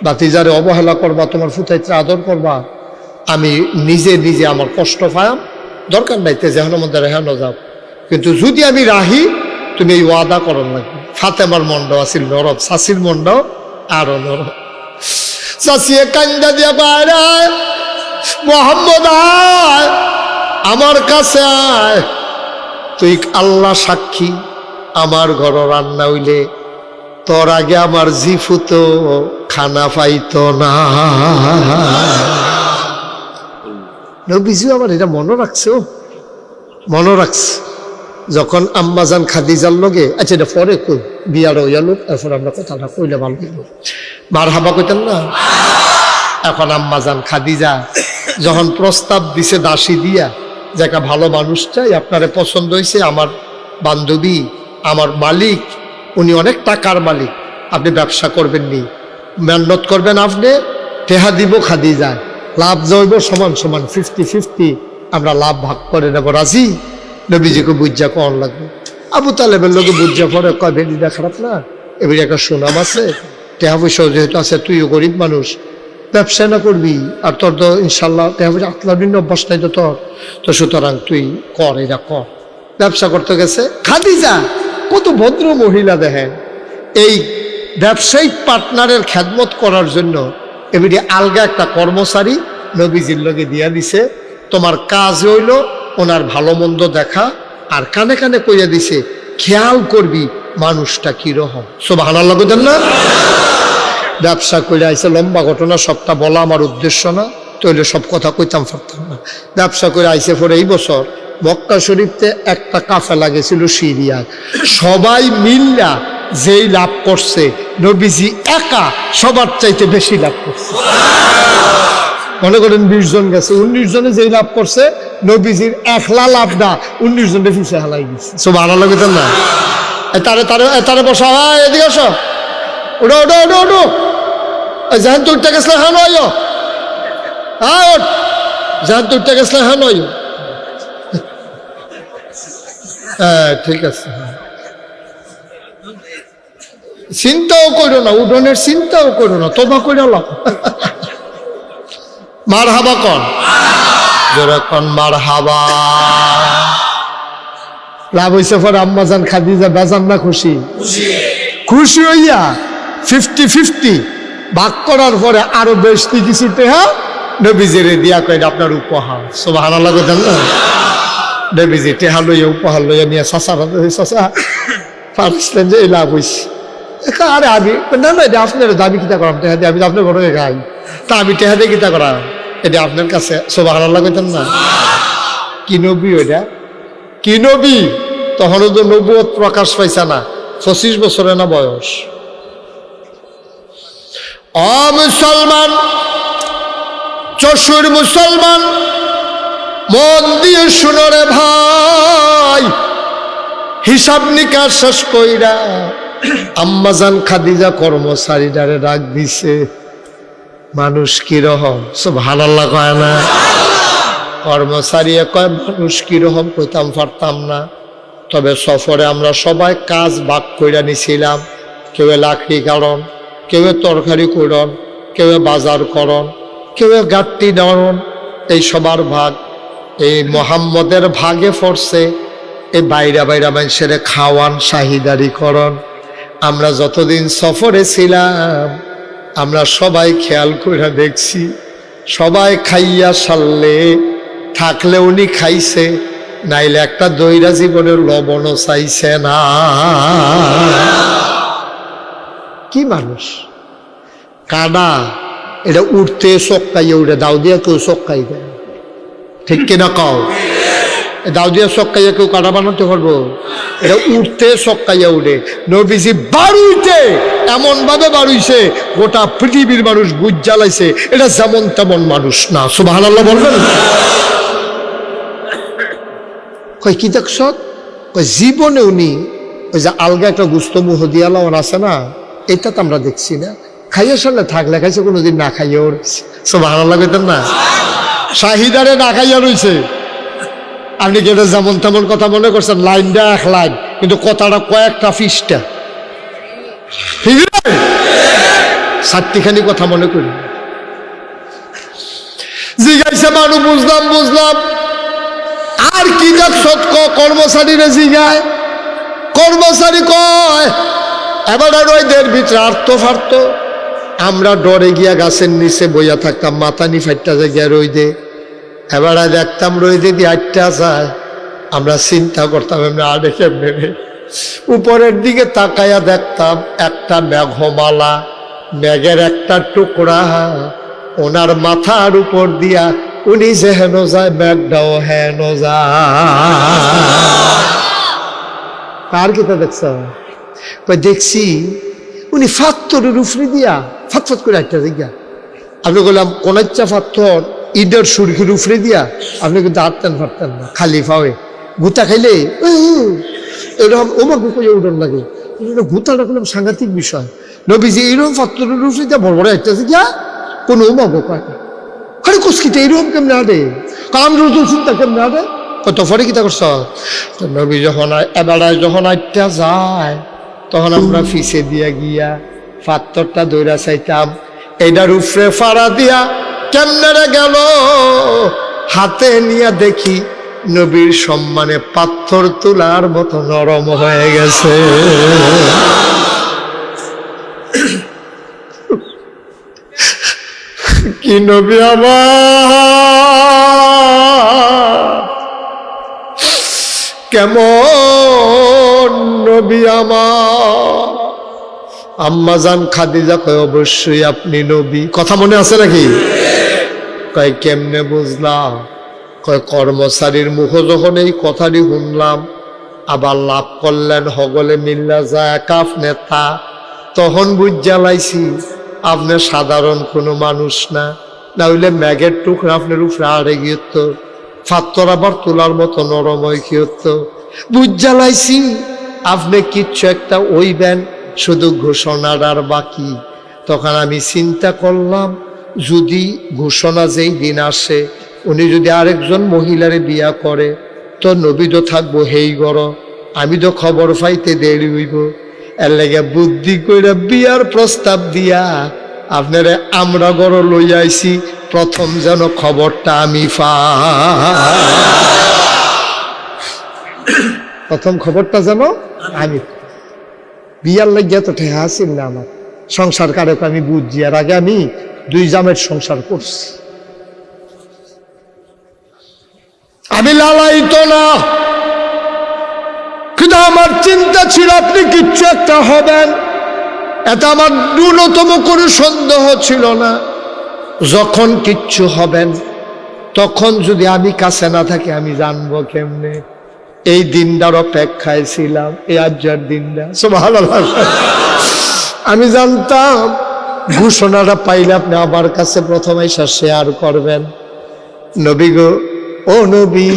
বাতিজারে অবহেলা করবা, তোমার ফুটাইতে আদর করবা, আমি নিজে নিজে আমার কষ্ট পায়াম, দরকার নাই তে যেন মধ্যে রেহানো যাও। কিন্তু যদি আমি রাহি, তুমি এই ওয়াদা করার লাগবে। ফাতেমার মনটাও আসিল নরম, চাষির মনটাও আরো নরম। চাষিয়ে কান্দা দিয়া বাইরে, মোহাম্মদ আয়, আমার কাছে আয়। তুই আল্লাহ সাক্ষী, আমার ঘর রান্না হইলে তোর আগে আমার জিফু তো খানা পাইত না। নবীজি আমার এটা মনে রাখছে, মনে রাখছে। যখন আম্মাজান খাদিজার লগে, আচ্ছা এটা পরে কই, বিয়ার হইয়া লোক, এরপর আমরা কথাটা কইলে ভালো হইব। মার হাবা কইতেন না। এখন আম্মাজান খাদিজা যখন প্রস্তাব দিছে দাসী দিয়া, যে একটা ভালো মানুষ চাই, আপনারে পছন্দ হয়েছে, আমার বান্ধবী, আমার মালিক, উনি অনেক টাকার মালিক, আপনি ব্যবসা করবেন নি, মেহনত করবেন, আপনি টেহা দিব খাদিজা, লাভ জৈব সমান সমান 50-50, আমরা লাভ ভাগ করে নেব, রাজি? নবীজিকে বুঝা কন লাগবে। আবু তালেবের লোকে বুঝা পরে কয়, বেডিটা খারাপ না, এবারে একটা সুনাম আছে, টেহা পয়সাও যেহেতু আছে, তুইও গরিব মানুষ, ব্যবসা না করবি, আর তোর তো ইনশাল্লাহ টেহা পয়সা আতলার দিন অভ্যাস নাই তো তোর, তো সুতরাং তুই কর, এটা কর। ব্যবসা করতে গেছে। খাদিজা কত ভদ্র মহিলা দেখেন, এই ব্যবসায়িক পার্টনারের খেদমত করার জন্য এবারে আলগা একটা কর্মচারী নবীজির লগে দিয়া দিছে, তোমার কাজ হইল ওনার ভালো মন্দ দেখা, আর কানে কানে কইয়া দিছে খেয়াল করবি মানুষটা কিরকম। সুবহানাল্লাহ কইতেন না? ব্যবসা করে আইসে, লম্বা ঘটনা, সবটা বলা আমার উদ্দেশ্য না, তৈলে সব কথা কইতাম পারতাম না। ব্যবসা করে আইসে পরে এই বছর মক্কা শরীফতে একটা কাফেলা গেছিল সিরিয়ায়, সবাই মিল্লা যেই লাভ করছে, নবীজি একা সবার চাইতে বেশি লাভ করছে। মনে করেন 20 জন গেছে, 19 জনে যেই লাভ করছে, নবীজির একলা লাভ না, 19 জনে পিছিয়ে হালাই গেছে। সুবহানাল্লাহ কইতেন না? তারে বসা হয়, এদিকে আসো, ওডো ওডো ওডো ওডো, জাহান তো উঠতে গেছলে হ্যাঁ নয়, হ্যাঁ ওঠ, জাহান তো উঠতে গেছলে হ্যাঁ নয়, হ্যাঁ ঠিক আছে, চিন্তাও করো না, উঠোনের চিন্তাও করো না, তোবা করে লাভ। মার হাবা কন, যেরকম মার হাবা। লাভ হয়েছে পরে আম্মাজান খাদিজা বেজান না খুশি? খুশি হইয়া 50-50 ভাগ করার পরে আরো বেশি কিছু টেহা নবীজির দিয়া কয় আপনার উপহার। সুবহানাল্লাহ কইতেন না? নবীজি টেহা লইয়া উপহার লইয়া নিয়ে চাচা পারছিলেন যে এই লাভ হয়েছে। আরে আমি না না এটা আপনার দাবি কিতা করাম টেহা দিয়ে, আমি তো আপনার ঘরে খাই, তা আমি টেহা দিয়ে কিতা করাম এটা আপনার কাছে। সুবহানাল্লাহ কইতেন না? কি নবী ওইটা? কি নবী? তখনও তো নবুয়ত প্রকাশ পাইছে না, 25 বছরের না বয়স। ও মুসলমান, চশুর মুসলমান, মন দিয়ে শুনো রে ভাই, হিসাব নিকাশ শেষ কইরা আম্মাজান খাদিজা কর্মচারীটারে ডাক দিছে। মানুষ কিরকম? সুবহানাল্লাহ কয় না? কর্মচারী কয় মানুষ কিরকম কইতাম পারতাম না, তবে সফরে আমরা সবাই কাজ ভাগ কইরা নিছিলাম। কেউ লাকড়ি কারণ, কেউ তরকারি করন, কেউ বাজার করন, কেউ গাট্টি ধরন, এই সবার ভাগ। এই মোহাম্মদের ভাগে পড়ছে এই বাইরা বাইরা মানুষের খাওয়ান শাহিদারি করন। আমরা যতদিন সফরে ছিলাম আমরা সবাই খেয়াল করে দেখছি, সবাই খাইয়া সারলে থাকলে উনি খাইছে, নাইলে একটা দইরা জীবনের লবণও চাইছে না। কি মানুষ কানা, এটা উঠতে চক্কাইয়া উঠে, দাও দিয়া কেউ চক্কাই দেয়, ঠিক কিনা কও? দাও দিয়া চক্কাইয়া কেউ কাটা বানাতে পারবো? এটা উঠতে চক্কাইয়া উঠে। নবীজি বাড়ুইতে এমন ভাবে বাড়ুইছে গোটা পৃথিবীর মানুষ বুঝ জ্বালাইছে এটা যেমন তেমন মানুষ না। সুবহানাল্লাহ বলবেন? কই কি দেখছ? কই জীবনে উনি ওই যে আলগা একটা গুস্ত মুহ দিয়ালাও আছে না, এটা তো আমরা দেখছি না। খাইয়া সারলে থাকলে খাইছে, কোনোদিন না খাইয়াও রয়েছে। সুবহানাল্লাহ কইতেন না? শাহিদারে না খাইয়া রয়েছে। আপনি কি এটা যেমন তেমন কথা মনে করছেন? লাইনটা এক লাইন, কিন্তু কথাটা কয়েকটা ফিসটা, ঠিক আছে? চারটিখানি কথা মনে করি। জিগাইছে মানুষ, বুঝলাম বুঝলাম, আর কি দেখছ? কর্মচারীরা জিগায়, কর্মচারী কয় এবার রোদের ভিতরে আর্ত ফার্ত, আমরা ডরে গিয়া গাছের নিচে বইয়া থাকতাম, মাথা নি ফাইটটা যায় গিয়া রোদে। এবার দেখতাম রোদে দিয়ে আটটা যায়, আমরা চিন্তা করতাম এমনি আড়ে কেমনে। উপরের দিকে তাকাইয়া দেখতাম একটা মেঘমালা, মেঘের একটা টুকরা ওনার মাথার উপর দিয়া, উনি যে হেন যায় মেঘটাও হেন যায়। কার কিতা দেখছ? দেখছি উনি ফাত্তরের উপরে দিয়া ফাতফাত করে একটা জায়গা। আপনি বললাম কোন ইচ্ছা ফাত্তর ইডের সুরখির উপরে দিয়া, আপনি কিন্তু হাঁটতেন ফাটতেন না, খালি পাওয়ে ভূতা খাইলে এরকম ওমা গুঁয়ে উঠন লাগে। ভূতাটা করলাম সাংঘাতিক বিষয়। নবীজি এইরকম ফাত্তরের উপরে দিয়া বড় বড় একটা জায়গা, কোনো ওমা গোকায় না। আরে কুস্কিতে এইরকম কেমনে আডে, কাম রোজ চিন্তা কেমনে আডে, কত ফরে কিতা করছ? নবী যখন এবারায় যখন আটটা যায়, তখন আমরা ফিসে দিয়া গিয়া পাথরটা দৌড়া চাইতাম, এইটার উপরে ফাড়া দিয়া কেমনে রে গেল, হাতে নিয়ে দেখি নবীর সম্মানে পাথর তোলার মতো নরম হয়ে গেছে। কি নবী আমার, কেমন নবী আমার। আম্মাজান খাদিজা কয় অবশ্যই আপনি নবী। কথা মনে আছে নাকি? কয় কেমনে বুঝলাম? কয় কর্মচারীর মুখ যখন এই কথাটি শুনলাম, আবার লাভ করলেন হগলে মিল্লা যায় কাফ নেতা, তখন বুঝ জ্বালাইছি আপনি সাধারণ কোনো মানুষ না, না হইলে ম্যাগের টুকরা আপনার উপরে আড়ে গিয়েত, ফাত্তর আবার তোলার মতো নরম হয়ে গিয়েত। বুঝ জ্বালাইছি আপনি কিচ্ছু একটা ওইবেন, শুধু ঘোষণাটার বাকি। তখন আমি চিন্তা করলাম, যদি ঘোষণা যেই দিন আসে উনি যদি আরেকজন মহিলারে বিয়া করে, তো নবী তো থাকবো হেই গর, আমি তো খবর পাইতে দেরি হইব। এর লেগে বুদ্ধি করে বিয়ার প্রস্তাব দিয়া আপনারে আমরা গড় লই আইছি, প্রথম যেন খবরটা আমি প্রথম খবরটা যেন আমি বিয়ার লাগিয়া তো ঠেহা আসিল না আমার সংসার কারক আমি বুঝছি আর আগে আমি 2 জামের সংসার করছি আমি লালাইতো না কিন্তু আমার চিন্তা ছিল আপনি কিচ্ছু একটা হবেন এটা আমার ন্যূনতম কোনো সন্দেহ ছিল না যখন কিচ্ছু হবেন তখন যদি আমি কাছে না থাকি আমি জানবো কেমনে এই দিনটার অপেক্ষায় ছিলাম এই আজ্জার দিনটা সুবহানাল্লাহ আমি জানতাম ঘোষণাটা পাইলে আপনি আমার কাছে প্রথমে এসে শেয়ার করবেন নবী গো ও নবী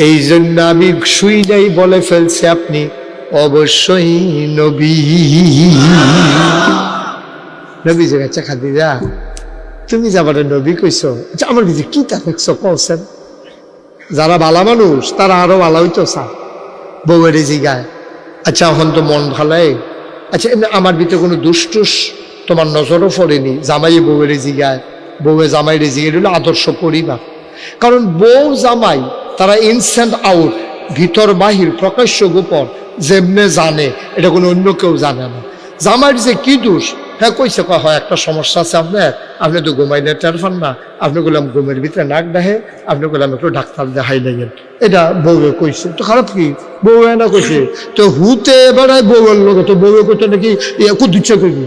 এই জন্য আমি শুই যাই বলে ফেলছি আপনি অবশ্যই নবী নবী যে আচ্ছা খাদিজা তুমি যাবার নবী কইছো আচ্ছা আমার কাছে কি তা দেখছো কওছেন যারা ভালো মানুষ তারা আরো ভালো হইতো চা বউয়ের জিগায় আচ্ছা এখন তো মন ভালাই আচ্ছা এমনি আমার ভিতরে কোনো দুষ্টুস তোমার নজরও পড়েনি জামাই বউয়ের জিগায় বউয়ে জামাই জিগায় এটা হলো আদর্শ পরিবার কারণ বউ জামাই তারা ইনস্ট্যান্ট আউট ভিতর বাহির প্রকাশ্য গোপন যেমনে জানে এটা কোনো অন্য কেউ জানে না জামাইয়ের যে কি দোষ হ্যাঁ কইছে হয় একটা সমস্যা আছে আপনি তো ঘুমাইলে টের পান না আপনি বললাম ঘুমের ভিতরে নাক ডাহে আপনি বললাম একটু ডাক্তার দেখাই লাগেন এটা বউয়ে কইছে তো খারাপ কি বউয়ে না কইছে তো হুতে এবারে বউয়ের লোক তো বউয়ে কইতে নাকি খুব দিচ্ছে করবি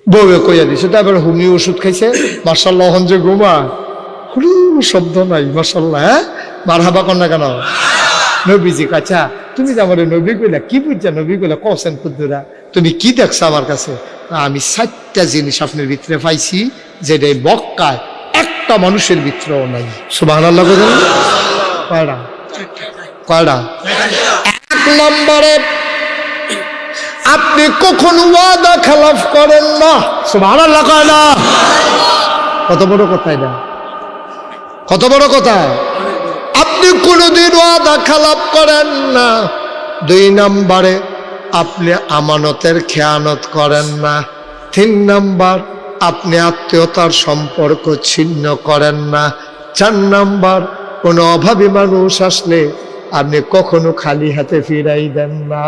বউয়ে কইয়া দিছে তারপরে হুমি ওষুধ খাইছে মার্শাল্লাহ হন যে ঘুমা কোনো শব্দ নাই মার্শাল্লাহ হ্যাঁ মারহাবা কর না কেন নবীজি কাছা তুমি যে আমার নবী কইলা কি বুঝছা নবী কইলা কসেন কুদ্দুরা তুমি কি দেখছো আমার কাছে আমি 7টা জিনিস আপনার ভিতরে পাইছি যেটা মক্কায় একটা মানুষের ভিতরেও নাই সুবহানাল্লাহ বলেন কয়টা কয়টা 1 নম্বরে আপনি কখনো ওয়াদা খেলাফ করেন না সুবহানাল্লাহ কয় না কত বড় কথা এটা কত বড় কথা আপনি কোনোদিন ওয়াদা খেলাফ করেন না 2 নম্বরে আপনি আমানতের খেয়ানত করেন না 3 নম্বর আপনি আত্মীয়তার সম্পর্ক ছিন্ন করেন না 4 নম্বর কোনো অভাবী মানুষ আসলে আপনি কখনো খালি হাতে ফিরাই দেন না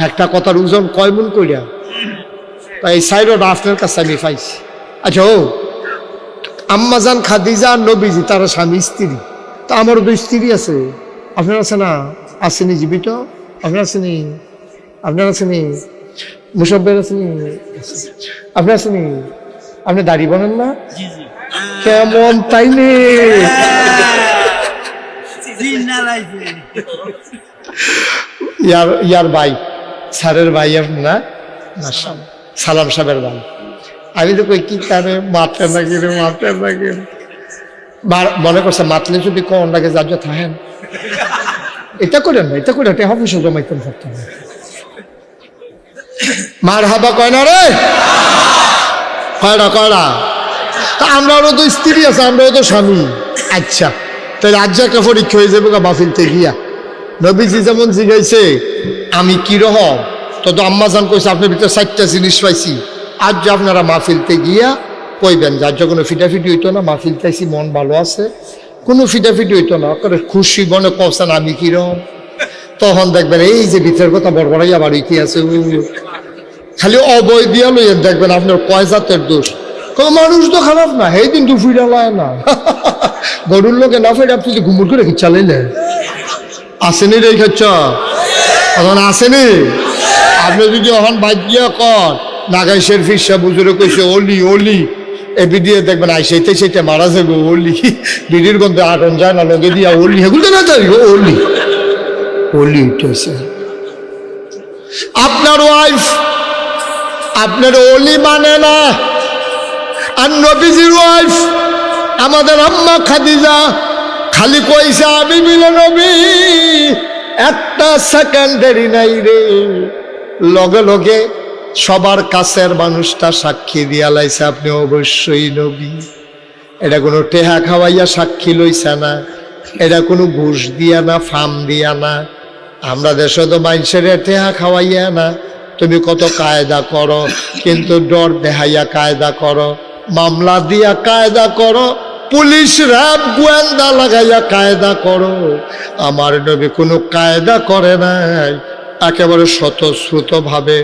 একটা কথার ওজন কয় মন কইরা তাই সাইডটা আপনার কাছে আমি পাইছি আচ্ছা ও আম্মাজান খাদিজা নবীজি তারা স্বামী স্ত্রী তা আমারও 2 স্ত্রী আছে আপনার আছে না আসেনি জীবিত আপনার আসেনি আপনার আসেনি মুসাব্বের আসেনি আপনার আসেনি আপনি দাড়ি বানান না কেমন তাইলে ইয়ার ভাই স্যারের ভাই আপনার সালাম সাহেবের ভাই আমি তো কই কি কারে মারতে নাকি রে মারতে নাকি মনে করছে মাতলে যদি কোন লাগে যার যা থাকেন এটা করেন না এটা করে এটা অফিসে জমাইতেন থাকতেন মার হাবা কয় না রে কয়টা কয়টা তা আমরাও তো স্ত্রী আছে আমরাও তো স্বামী আচ্ছা তাহলে আজ একটা পরীক্ষা হয়ে যাবে মাহফিলতে গিয়া নবীজি যেমন জিগাইছে আমি কিরকম তো আম্মাজান কইছে আপনার ভিতরে 4টা জিনিস পাইছি আজ যে আপনারা মাহফিলতে গিয়া কইবেন যার যখন ফিটাফিটি হইতো না মাহফিল চাইছি মন ভালো আছে কোনো ফিটাফিটি হইতো না করে খুশি মনে কছেন আমি কিরকম তখন দেখবেন এই যে ভিতরের কথা বড়বড়াইয়া বাড়ি কি আছে খালি অবয় দিয়া লইয়েন দেখবেন আপনার কয় জাতের দোষ কোনো মানুষ তো খারাপ না এই দিন দুপুরে লয় না গরুর লোকে না ফেরে আপনি ঘুমুর করে চালাইলেন আসেনি রে খাচ্ছ এখন আসেনি আপনি যদি এখন বাইক গিয়া কর নাগাই শেরফির সাহেব বুঝে কইছে অলি অলি এ বিডিয়ে দেখবেন আইসাইতে সেইটা মারা যাবে অলি বিডির গন্ধে আটন যায় না লগে দিয়া অলি এগুলো না যাই অলি অলি উঠেছে আপনার ওয়াইফ আপনার অলি মানে না আর নবীজির ওয়াইফ আমাদের আম্মা খাদিজা খালি কইছে আমি মিলে নবী একটা সেকেন্ড দেরি নাই রে লগে লগে সবার কাছের মানুষটা সাক্ষী দিয়া লাইছে আপনি অবশ্যই নবী এটা কোনো টেহা খাওয়াইয়া সাক্ষী লইছে না এটা কোনো ঘুষ দিয়া না ফার্ম দিয়া না আমরা দেশে তো মানুষের টেহা খাওয়াইয়া না তুমি কত কায়দা করো কিন্তু ডর দেখাইয়া কায়দা করো মামলা দিয়া কায়দা করো পুলিশ র্যাব গোয়েন্দা লাগাইয়া কায়দা করো। আমার নবী কোনো কায়দা করে নাই, একেবারে স্বতঃস্ফূর্ত ভাবে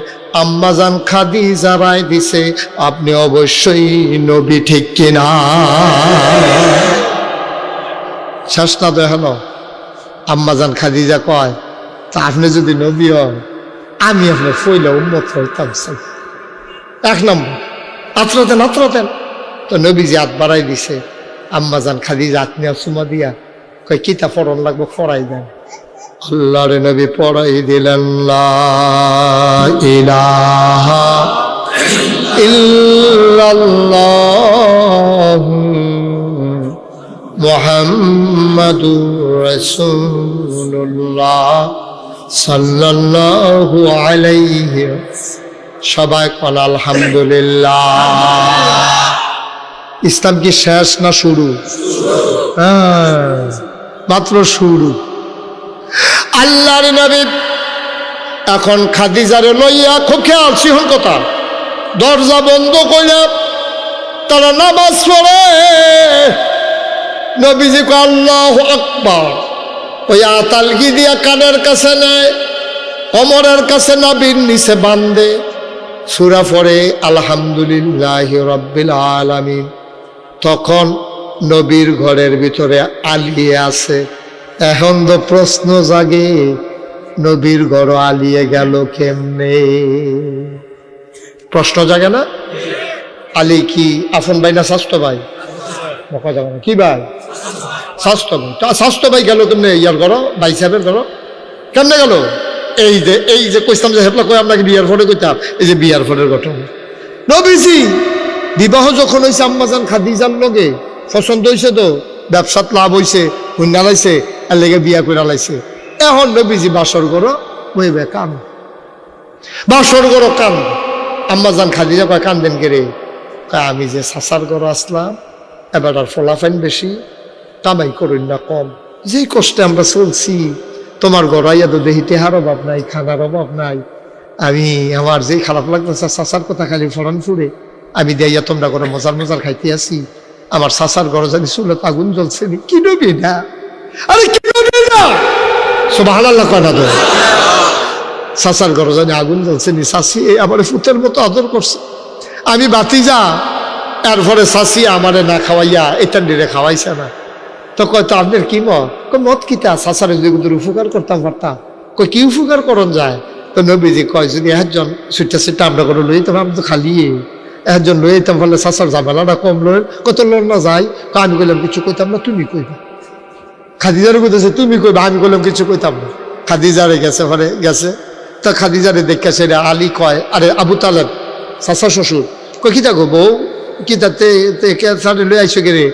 আম্মাজান খাদিজা রায় দিছে আপনি অবশ্যই নবী, ঠিক কিনা? শেষ না দেখানো আম্মাজান খাদিজা কয়, তা আপনি যদি নবী হন আমি আপনার ফইলা উম্মত হইতাম। এক নম্বর আত্রাতেন। তো নবীজি হাত বাড়াই দিছে, আম্মাজান খাদিজা হাত নিয়ে চুমা দিয়া কয় কিতা পড়ন লাগবো পড়াই দেন। আল্লাহর নবী পড়াই দিলেন লা ইলাহা ইল্লাল্লাহ মুহাম্মাদুর রাসূলুল্লাহ সাল্লাল্লাহু আলাইহি। সবাই কোন আলহামদুলিল্লাহ। ইসলাম কি শেষ না শুরু? মাত্র শুরু। আল্লাহর নবী এখন খাদিজারে লইয়া খুব খেয়াল সিহন কথা, দরজা বন্ধ কইরা তারা নামাজ পড়ে। নবীজি কয় আল্লাহু আকবার, ওই আতালগি দিয়া কানের কাছে নেয়, ওমরের কাছে নবীর নিচে বান্ধে, সূরা পড়ে আলহামদুলিল্লাহি রাব্বিল আলামিন। তখন নবীর ঘরের ভিতরে আলিয়ে আছে। এখন তো প্রশ্ন জাগে, নবীর ঘর আলিয়ে গেল কেমনে? প্রশ্ন জাগে না? আলী কি আফন ভাই না স্বাস্থ্য ভাই? কি ভাই? স্বাস্থ্য ভাই। স্বাস্থ্য ভাই গেল কেমনে? ইয়ার ঘর ভাই সাহেবের ঘর কেমনে গেল? এই যে কইতাম যে হেপলা কই আপনাকে বিয়ার ফলে কইতাম, এই যে বিয়ার ফলের ঘটনা। নবীজি বিবাহ যখন হয়েছে আম্মাজান খাদিজার লগে, পছন্দ হয়েছে, তো ব্যবসাত লাভ হয়েছে, হুন্না লাইছে, আর লেগে বিয়া করে লাইছে। এখন নবীজি বাসর ঘর বইবে কান, বাসর ঘর কান। আম্মাজান খাদিজা কয় কান্দেন কে রে? আমি যে সাসার ঘর আসলাম, এবার আর ফলাফাইন বেশি, কামাই করুন না কম, যে কষ্টে আমরা চলছি, তোমার গড়াইয়া তো দেহি টেহার অভাব নাই, খানার অভাব নাই। আমি আমার যে খারাপ লাগতেছে চাচার কথা খালি ফরান ফুরে, আমি দেয়া তোমরা করে মজার খাইতে আসি। আমার চাচার ঘর জানি চুলত আগুন জ্বলছে নি। কি নবী না? আরে কি নবী না? সুবহানাল্লাহ কয় না তো? চাচার ঘর জানি আগুন জ্বলছে নি। চাচি আমার ফুতের মতো আদর করছে, আমি বাতিজা, এরপরে চাচি আমারে না খাওয়াইয়া এটা নিরে খাওয়াইছে না। তো কয় তো আপনার কি মত কিতা? চাচারে যদি উপকার করতাম পারতাম। কই কি উপকার করন যায়? তো নবীজি কয় যদি একজন ছুটটা আমরা করে লই, তবে আমি তো খালি একজন লই যেতাম, ফলে চাচার ঝামেলাটা কম লই। কত লোন না যায়? আমি কইলাম কিছু কইতাম না, তুমি কইবা। খাদিজারে কইতেছে তুমি কইবা, আমি কইলাম কিছু কইতাম না। খাদিজারে গেছে, ফলে গেছে। তা খাদিজারে দেখে সেটা আলী কয়, আরে আবু তালেব চাচা শ্বশুর, কই কিতা গো বউ কিতাতে লই আইসো কে রে?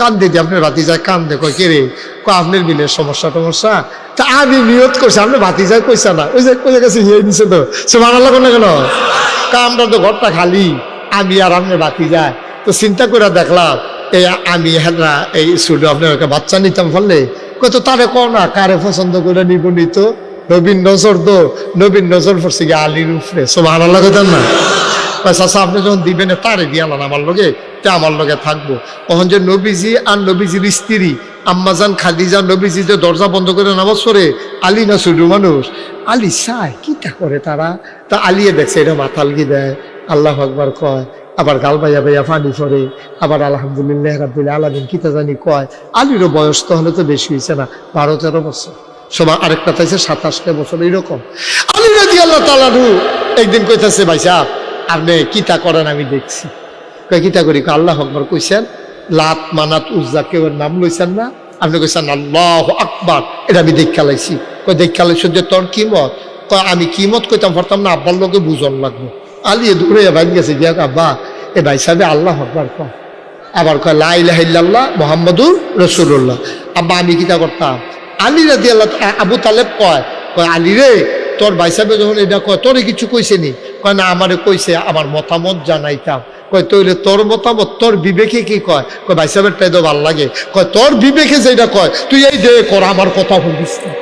কান দিদি আপনার ভাতি যায় কান দে। কয় কে রে? কয় আপনার মিলের সমস্যা টমস্যা। তা আমি নিয়ত করছি, আপনার ভাতি যায় কইসা না, ওই যে কই গেছে হিয়ে দিছে তো সে মানালা কোন কেন? আমরা তো ঘরটা খালি, আমি আর আপনার ভাতি যায়। তো চিন্তা করে দেখলাম এই আমি হেরা এই শুধু আপনার একটা বাচ্চা নিতাম ফলে কত তারে কো না কারে পছন্দ করে নিব নিত। নবীন নজর তো নবীন নজর পড়ছে গিয়ে আলীর উপরে। সুবহানাল্লাহ কইতাম না? চাচা আপনি যখন দিবেন তারে দিয়ালান আমার লগে, তে আমার লগে থাকবো। তখন যে নবীজি আর নবীজির স্ত্রী আম্মাজান খাদিজা নবীজি যে দরজা বন্ধ করে নামাজ পড়ে, আলী না শুধু মানুষ, আলী চায় কিটা করে তারা। তা আলিয়ে দেখছে এটা মাথালগি দেয়, আল্লাহ আকবার কয়, আবার গাল বাইয়া বাইয়া পানি পড়ে, আবার আলহামদুলিল্লাহ রাব্বিল আলামিন কিতা জানি কয়। আলীরও বয়স তো হলে তো বেশি হয়েছে না, 12-13 বছর, সবার আরেকটা চাইছে 27 বছর এইরকম। আলী রাদিয়াল্লাহু তাআলা একদিন কইতাছে ভাই সাহেব আপনি কিতা করেন আমি দেখছি। কয় কিতা করি? আল্লাহ আকবার কইছেন, লাত মানাত উজ্জা কেউ নাম লইছেন না, আপনি কইছেন আল্লাহু আকবার, এটা আমি দেখা লাইছি। কয় দেখা লাইছ যে তোর কি মত? কয় আমি কি মত কইতাম পারতাম না, আব্বার লোকে বুঝন লাগলো। আলী দূরে ভাই গেছে গিয়া আব্বা এ ভাই সাহেব আল্লাহ আকবার কয়, আবার কয় লা ইলাহা ইল্লাল্লাহ মুহাম্মাদুর রাসূলুল্লাহ। আব্বা আমি কিতা করতাম? আলী রাদিয়াল্লাহু আবু তালেব কয় আলী রে তোর ভাই সাহেব যখন এটা কয় তোরে কিছু কইছে নি? কয় না আমারে কইছে আমার মতামত জানাইতাম। কয় তৈলে তোর মতামত তোর বিবেকে কি কয়? কয় ভাই সাহেবের টাই তো ভাল লাগে। কয় তোর বিবেকে যেটা কয় তুই এই দে কর, আমার কথা বলিস না।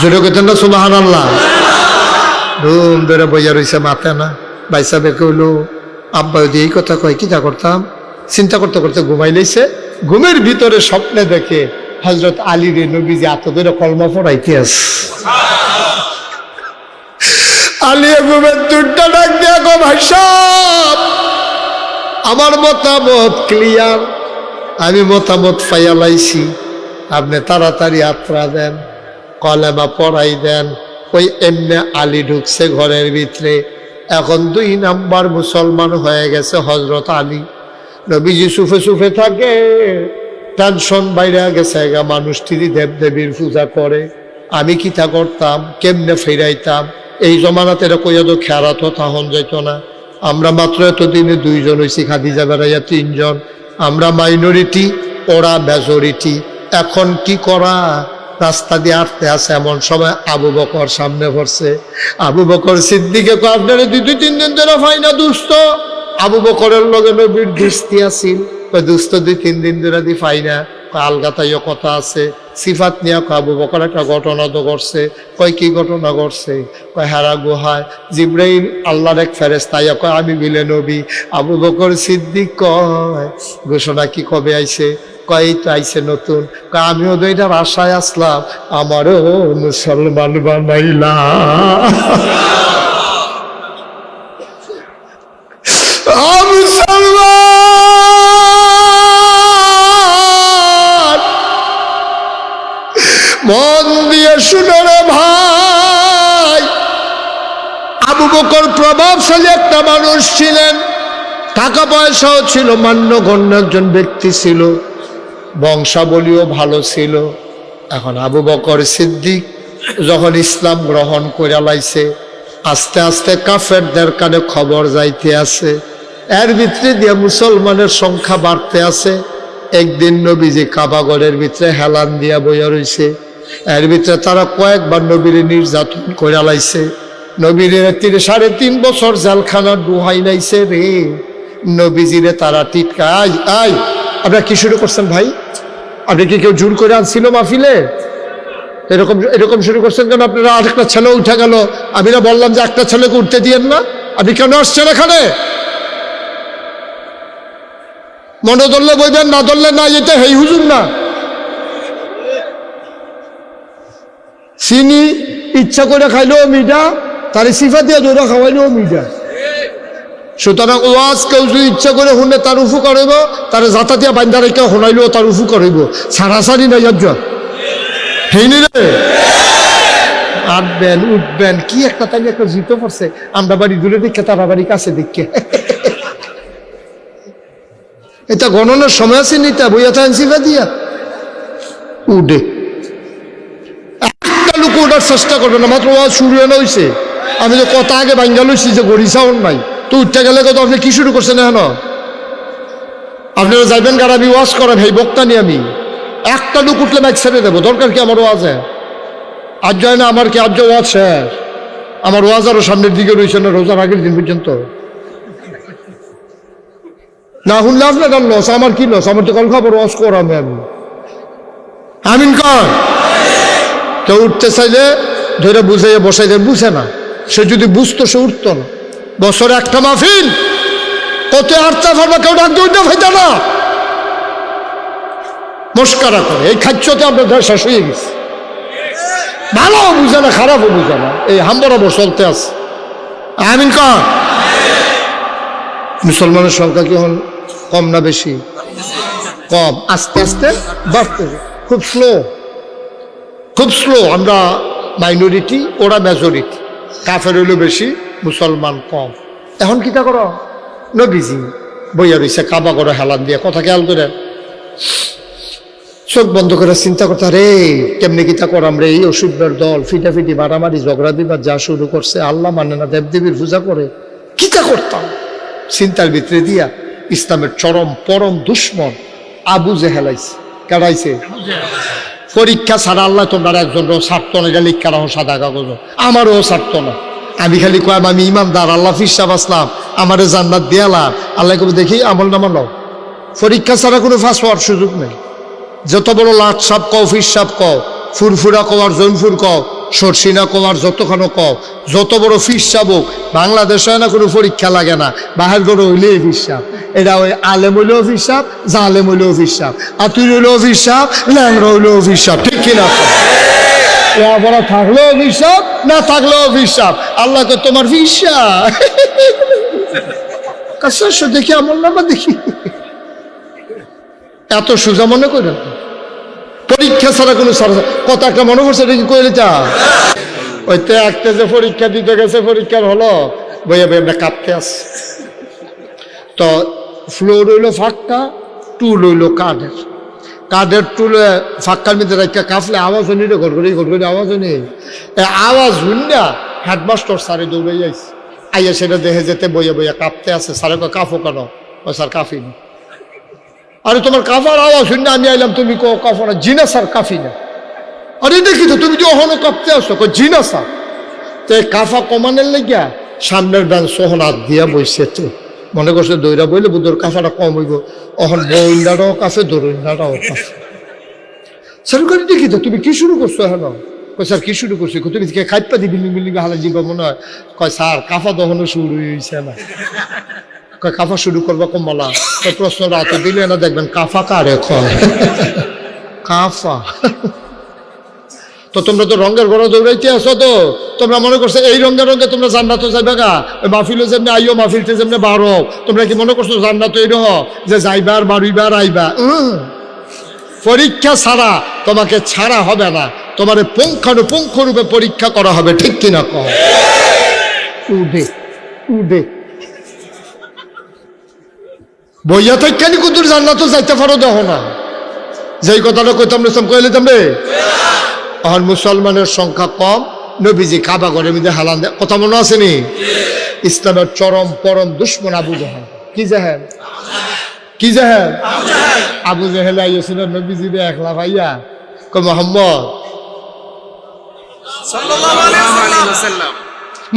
জোরে কইতেন না সুবহানাল্লাহ? ধুম ধরে বইয়া রইছে মাথা না। ভাই সাহেব কইলো আব্বা যদি এই কথা কয় কিতা করতাম? চিন্তা করতে করতে ঘুমাই লাইছে। ঘুমের ভিতরে স্বপ্নে দেখে হযরত আলী রে নবীজি এত ধরে কলমা পড়াইতে আছে। আলী ঘুমের দুধটা ডাক দিয়া গো ভাই সাহেব, আমার মতামত ক্লিয়ার, আমি মতামত পাইয়া লাইছি, আপনি তাড়াতাড়ি আত্রা দেন, কলেমা পড়াই দেন। ওই এমনি আলী ঢুকছে ঘরের ভিতরে। এখন 2 নাম্বার মুসলমান হয়ে গেছে হযরত আলী। নবীজি সুফে সুফে থাকে, টেনশন বাইরে গেছে, মানুষটি দেবদেবীর পূজা করে, আমি কিতা করতাম, কেমনে ফেরাইতাম। এই জমানাতে এরা কইয়া তো খেয়ারাত তাহন যাইত না। আমরা মাত্র এতদিনে 2 জন হয়েছি, খাদিজা বেড়াইয়া 3 জন। আমরা মাইনরিটি, ওরা মেজরিটি। এখন কি করা? রাস্তা দিয়ে হাঁটতে আসে, এমন সময় আবু বকর সামনে পড়ছে। আবু বকর সিদ্দিকে কয়, আপনারা 2-3 দিন ধরে পাই না দুস্থ। আবু বকরের লগে নবীর দুস্তি আছিল, দুস্থ 2-3 দিন ধরে দি পাই না। আলগাতাইও কথা আছে, সিফাত নিয়ে আবু বকর একটা ঘটনা তো ঘটছে। কয় কি ঘটনা ঘটছে? কয় হেরা গুহায় জিব্রাইল আল্লাহর এক ফেরেশতা আইয়া কয় আমি বিলে নবী। আবু বকর সিদ্দিক কয় ঘোষণা কি কবে আইছে? কয় তো আইছে নতুন। কয় আমিও তো এটার আশায় আসলাম, আমারও মুসলমান বানাইলা। মন দিয়ে শুনো রে ভাই, আবু বকর প্রভাবশালী একটা মানুষ ছিলেন, টাকা পয়সাও ছিল, মান্যগণ্য একজন ব্যক্তি ছিল, বংশাবলীও ভালো ছিল। এখন আবু বকর সিদ্দিক যখন ইসলাম গ্রহণ করে লাইছে, আস্তে আস্তে কাফেরদের কানে খবর যাইতে আছে, এর ভিতরে দিয়ে মুসলমানের সংখ্যা বাড়তে আছে। একদিন নবীজি কাবাগরের ভিতরে হেলান দিয়া বইয়া রইছে, এর ভিতরে তারা কয়েকবার নবীর নির্যাতন করে লাইছে। নবীর 3.5 বছর জেলখানা ডুহাই লাইছে রে। নবীজিরে তারা টিটকা, আই আই আপনারা কি শুরু করছেন ভাই? আপনি কি কেউ জোর করে আনছিল মাহফিলে? এরকম এরকম শুরু করছেন কেন? আপনারা আরেকটা ছেলে উঠে গেল, আমি না বললাম যে একটা ছেলেকে উঠতে দিয়েন না? আপনি কেন আসছেন এখানে? মনে ধরলে বইবেন, না ধরলে না, এটা হেই হুজুর না। চিনি ইচ্ছা করে খাইলেও মিঠা, তারে সিফা দিয়ে ধরে খাওয়াইলেও মিঠা। সুতরাং ওয়াজ কেউ যদি ইচ্ছা করে শুনে তার উপকার হইব, তার জাতা দিয়া বান্ধা রেখে শোনাইলেও তার উপকার হইব। সারাসারি নাই হেইনি রে, আটবেন উঠবেন কি একটা, তাই একটা জিতে পড়ছে। আমরা বাড়ি দূরে দেখে, তারা বাড়ি কাছে দেখে। এটা গণনার সময় আছে নিতা বইয়া থাকেন সিফা দিয়া উঠে একটা লোক ওঠার চেষ্টা করবে না, মাত্র ওয়াজ শুরু হয়েছে। আমি তো কথা আগে ভাঙ্গা লইছি যে গড়ি সাউন্ড নাই, তো উঠতে গেলে কত আপনি কি শুরু করছেন? এখন আপনারা যাইবেন গাড়াবি ওয়াজ করেন, হেই বক্তা নিয়ে আমি একটা লোক উঠলে বাইক ছেড়ে দেবো, দরকার কি আমার ওয়াজে? আজ যায় না আমার কি আজ ওয়াজ শেষ? আমার ওয়াজ আরো সামনের দিকে রয়েছে না, রোজার আগের দিন পর্যন্ত। না শুনলে আপনার লস, আমার কি লস? আমার তো কাল খবর ওয়াজ করামে আমি। আমিন কর। কেউ উঠতে চাইলে ধরে বুঝাইয়া বসাই দেন, বুঝে না। সে যদি বুঝতো সে উঠতো না। বছরে একটা মাহফিল, কত আটটা ফার্মা, কেউ ডাক দিয়ে উঠতে ফাইতা না, মস্কারা করে। এই খাচ্ছতে আপনার শেষ হয়ে গেছে। ভালো বুঝে না, খারাপও বুঝে না, এই হাম্বরাবর চলতে আছে। আমিন কর। মুসলমানের সংখ্যা কি এখন কম না বেশি? কম, আস্তে আস্তে বাড়তে, খুব স্লো, খুব স্লো। আমরা মাইনরিটি, ওরা মেজরিটি। কাফের হইল বেশি, মুসলমান কম। এখন কিতা করো? নবীজি বইয়া রইছে কাবা করে হেলান দিয়ে, কথা খেয়াল করে চোখ বন্ধ করে চিন্তা করতে, রে কেমনি কিতা করাম রে? এই অসুবিধার দল ফিটাফিটি মারামারি ঝগড়া বিবাদ যা শুরু করছে, আল্লাহ মানে না, দেবদেবীর পূজা করে, কিতা করতাম? চিন্তার ভিতরে দিয়া ইসলামের চরম পরম দুশ্মন আবু জেহেল আইছে। কারাইছে পরীক্ষা ছাড়া আল্লাহ তোমরা একজনও ছাড়তো না, এটা লিখা রাখো সাদা কাগজ, আমারও ছাড়তো না। আমি খালি কয় আমি ইমানদার, আল্লাহ ফিসাব আসলাম, আমারে জান্নাত দিয়ালাম। আল্লাহ কবে দেখি আমল নামা নাও। পরীক্ষা ছাড়া কোনো ফাঁস হওয়ার সুযোগ নেই। যত বড় লাট সাপ কও, ফিস সাপ কও, ফুরফুরা কও আর জৈনফুর কও, সরসিনা কও আর যতক্ষণ কও, যত বড় ফিস চাবুক, বাংলাদেশে না কোনো পরীক্ষা লাগে না, বাহির করে হইলেই ফিসাব। এটা ওই আলেম হইলেও ফিসাব, জালেম হইলেও ফিসাব, আতুর হইলেও ফিসাব, ল্যাংরা হইলেও ফিসাব, ঠিক কিনা? বড় থাকলেও ফিসাব, না থাকলেও ফিসাব। আল্লাহকে তোমার ফিসাব কাছে দেখি আমল নামা দেখি, এত সোজা মনে করেন? পরীক্ষা ছাড়া কোনো কথা একটা মনে করছে, এটা কি কইলে চা? ওই তো একটা যে পরীক্ষা দিতে গেছে, পরীক্ষার হলো বইয়া বই আমরা কাঁপতে আস। তো ফ্লোর হইলো ফাঁকা, টুল হইলো কাঠের, কাঠের টুলে ফাঁকার মধ্যে রাখা কাঁপলে আওয়াজ হয়নি রে, ঘটঘড়ি ঘটঘড়ি আওয়াজ হয়নি। আওয়াজ শুননা হেডমাস্টার স্যারে দৌড়ে যাইছে, আইয়া সেটা দেখে যেতে বইয়া বইয়া কাঁপতে আছে। স্যারে কাঁপো কেন? ও স্যার কাঁপিনি। আরে তোমার কাফার আওয়াজ শুন না আমি আইলাম, তুমি কো কাফা না? জি না স্যার কাফি না। আরে দেখি তো তুমি যে অহনো কাঁপতে আসো, জি না স্যার। তো কাফা কমানের লেগিয়া সামনের বেঞ্চ ওহন হাত দিয়া বইছে, তো মনে করছে দইরা বইলে বুধর কাফাটা কম হইব, অহন বইন্দাটাও কাফে দরইন্দাটাও কাফে। স্যার করে দেখি তো তুমি কি শুরু করছো এখন? কয় স্যার কি শুরু করছি? তুমি খাইপা দি বিল্ডিং বিল্ডিং হালা দিবা মনে হয়। কয় স্যার কাফা দহনো শুরু হয়েছে না। কাফা শুরু করবো কমলা? প্রশ্ন রাতে দিলে না, দেখবেন কাফা কারে কয় কাফা। তো তোমরা তো রঙের ঘোড়া দৌড়াইতে আসো, তো তোমরা মনে করছো এই রঙে রঙে তোমরা জান্নাতে যাবে গা? মাহফিলে যেমনি আইও, মাহফিলতে যেমনি বারো, তোমরা কি মনে করছো জান্নাত এই রহ যে যাইবার বাড়িবার আইবা? পরীক্ষা ছাড়া তোমাকে ছাড়া হবে না, তোমার পুঙ্খানুপুঙ্খ রূপে পরীক্ষা করা হবে, ঠিক কিনা কহ? উঠে উঠে বইয়া থাকি কুতুর জান্নাত যাইতে পারো, দেখো না যেই কথাটা কইতাম কইলে তোমরে। এখন মুসলমানের সংখ্যা কম, নবীজি কাবা ঘরের মধ্যে হালান দেয়, কথা মনে আসেনি? ইসলামের চরম পরম দুশ্মন আবু জাহেল। কি জাহেল? কি জাহেল? আবু জাহেল আইছিল নবীজি একলা ভাইয়া, কই মোহাম্মদ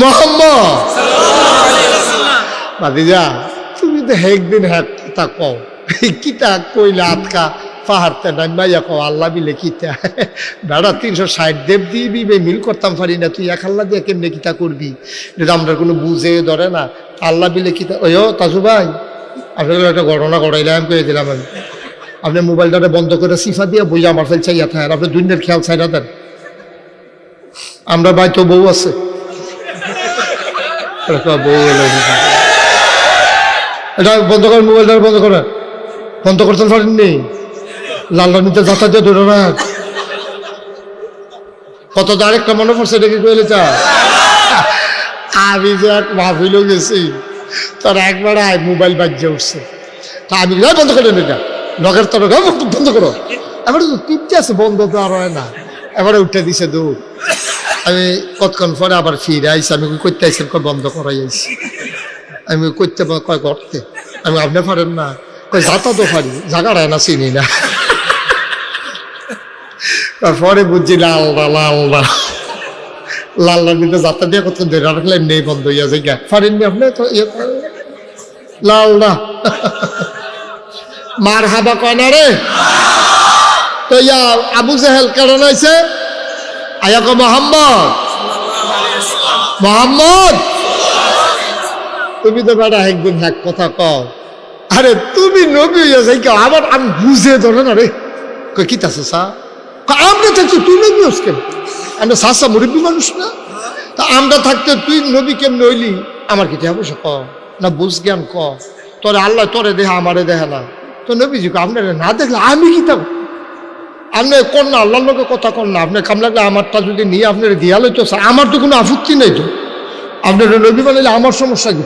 মোহাম্মদ ভাতিজা তুমি তো একদিন হ্যাঁ তা কও, কিতা কইলা আতকা পাহাড়তে নামাইয়া কও আল্লাহ বিলে কিতা বেড়া 360 দেব দিবি মিল করতাম পারি না, তুই এক আল্লাহ দিয়ে কেমনে কিতা করবি? এটা আমরা কোনো বুঝে ধরে না। আল্লাহ বিলে কিতা ওই তাজু ভাই, আপনাকে একটা ঘটনা ঘটাইলাম, কয়ে দিলাম আমি। আপনি মোবাইলটাকে বন্ধ করে সিফা দিয়ে বই আমার ফেল চাইয়া থাকেন, আপনি দুনিয়ার খেয়াল চাইনা দেন। আমরা ভাই তো বউ আছে, বউ এটা বন্ধ করেন, মোবাইলটা বন্ধ করেন। বন্ধ করতে পারেননি? লাল রানিতে যাতা দিয়ে ধরে না কত। আরেকটা মনে পড়ছে, এটা কি কইলে চা? আমি যে এক মাহফিলও গেছি, তার একবার মোবাইল বাজ্যে উঠছে, তা আমি বন্ধ করেন এটা লগের তর বন্ধ করো। এবারে তো টিপতে আছে, বন্ধ তো আর হয় না, এবারে উঠে দিছে দৌড়। আমি কতক্ষণ পরে আবার ফিরে আইসি, আমি করতে আইসি, বন্ধ করাই আইসি। আমি করতে কয় করতে, আমি আপনি পারেন না? যাতা তো পারি, জায়গাটায় না চিনি না। তারপরে বুঝছি লালদা লালদা লালদার মধ্যে যাতা দিয়ে কত ধরে রাখলে নেই, বন্ধ হইয়া যায় গা। পারেননি আপনি তো লালদা মার হাবা কয় না রে। তো ইয়া আবু জাহেল কারণ হয়েছে আয়া কো মোহাম্মদ মোহাম্মদ, তুমি তো বেটা একদিন এক কথা কও। আরে তুমি নবী হইয়া যাই কেউ আবার আমি বুঝে ধরে না রে। কই কি তাছে সা আমরা থাকতে তুই নবী হস কেন? আমরা সাসা মুরব্বী মানুষ না? তা আমরা থাকতে তুই নবী কেমনে হইলি? আমার কি দেহ ক না বুঝ জ্ঞান ক, তোরে আল্লাহ তোরে দেহা আমারে দেহা না। তো নবীজি আপনার না দেখলে আমি কি তা আপনি কর না, আল্লাহর লোকের কথা কর না। আপনি কাম লাগলে আমারটা যদি নিয়ে আপনার দিয়া লইতো, আমার তো কোনো আপত্তি নেই। তো আপনার নবী বানাইলে আমার সমস্যা কি?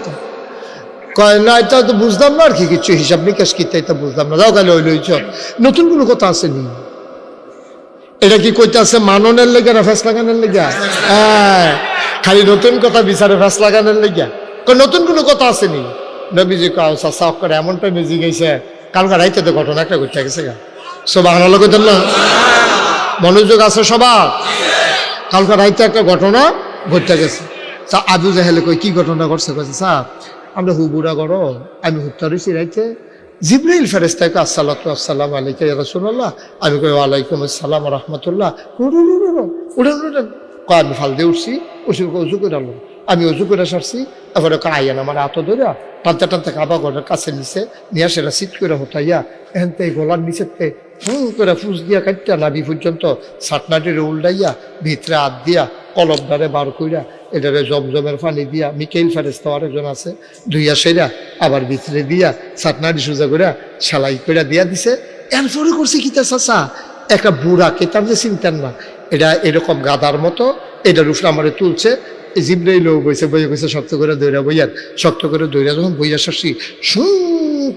কয় না এটা তো বুঝলাম না আর কি, কিছু হিসাব নিকাশ কি এটা বুঝলাম না। যাও তাহলে ওই লইছ, নতুন কোনো কথা আসেনি। এটা কি কইতে আছে মাননের লেগে না ফেস লাগানোর লেগে? হ্যাঁ, খালি নতুন কথা বিচারে ফেস লাগানোর লেগে। নতুন কোনো কথা আসেনি। নবীজি কাউ করে এমনটা মেজি গেছে, কালকে রাইতে তো ঘটনা একটা ঘটতে গেছে গা। সুবহানাল্লাহ কইতেন না? মনোযোগ আছে সবার? কালকে রাইতে একটা ঘটনা ঘটতে গেছে। তা আবু জাহেলে কই কি ঘটনা ঘটছে? কইছে স্যার আমরা হুবুরা করো, আমি হুত্তা রয়েছি রাইতে, জিবরাইল ফেরেশতা কয় আসসালাতু আসসালামু আলাইকা ইয়া রাসূলুল্লাহ। আমি কই ওয়ালাইকুম আসসালাম ওয়া রাহমাতুল্লাহ। উঠেন উঠেন, কয় আমি ফাল দিয়ে উঠছি, উঁচু করে আনলো, আমি উঁচু করে সারছি, এবারে আইয়ান আমার হাত ধরে টানতে টানতে কাবা ঘরের কাছে নিচে নিয়ে সেটা সিট করে হতাইয়া এখান থেকে গলার নিচেতে করে ফুস দিয়া কাটটা নাবি পর্যন্ত ছাটনাটির উল্টাইয়া ভিতরে হাত দিয়া কলমদারে বার কইরা এটারে জমজমের পানি দিয়া মিকেইল ফেরেস্তা আরেকজন আছে ধুইয়া সেরা আবার ভিতরে দিয়া ছাটনাটি সোজা করে সেলাই করে দিয়া দিছে। এরপরে করছে কি তার চাচা একটা বুড়া কেতার যে চিনতেন না, এটা এরকম গাদার মতো, এটার উপরে আমারে তুলছে, জিব্রাইল বইছে, বইয়া গেছে শক্ত করে দৈরা বইয়ার, শক্ত করে দৈরা যখন বইয়া শাসি সু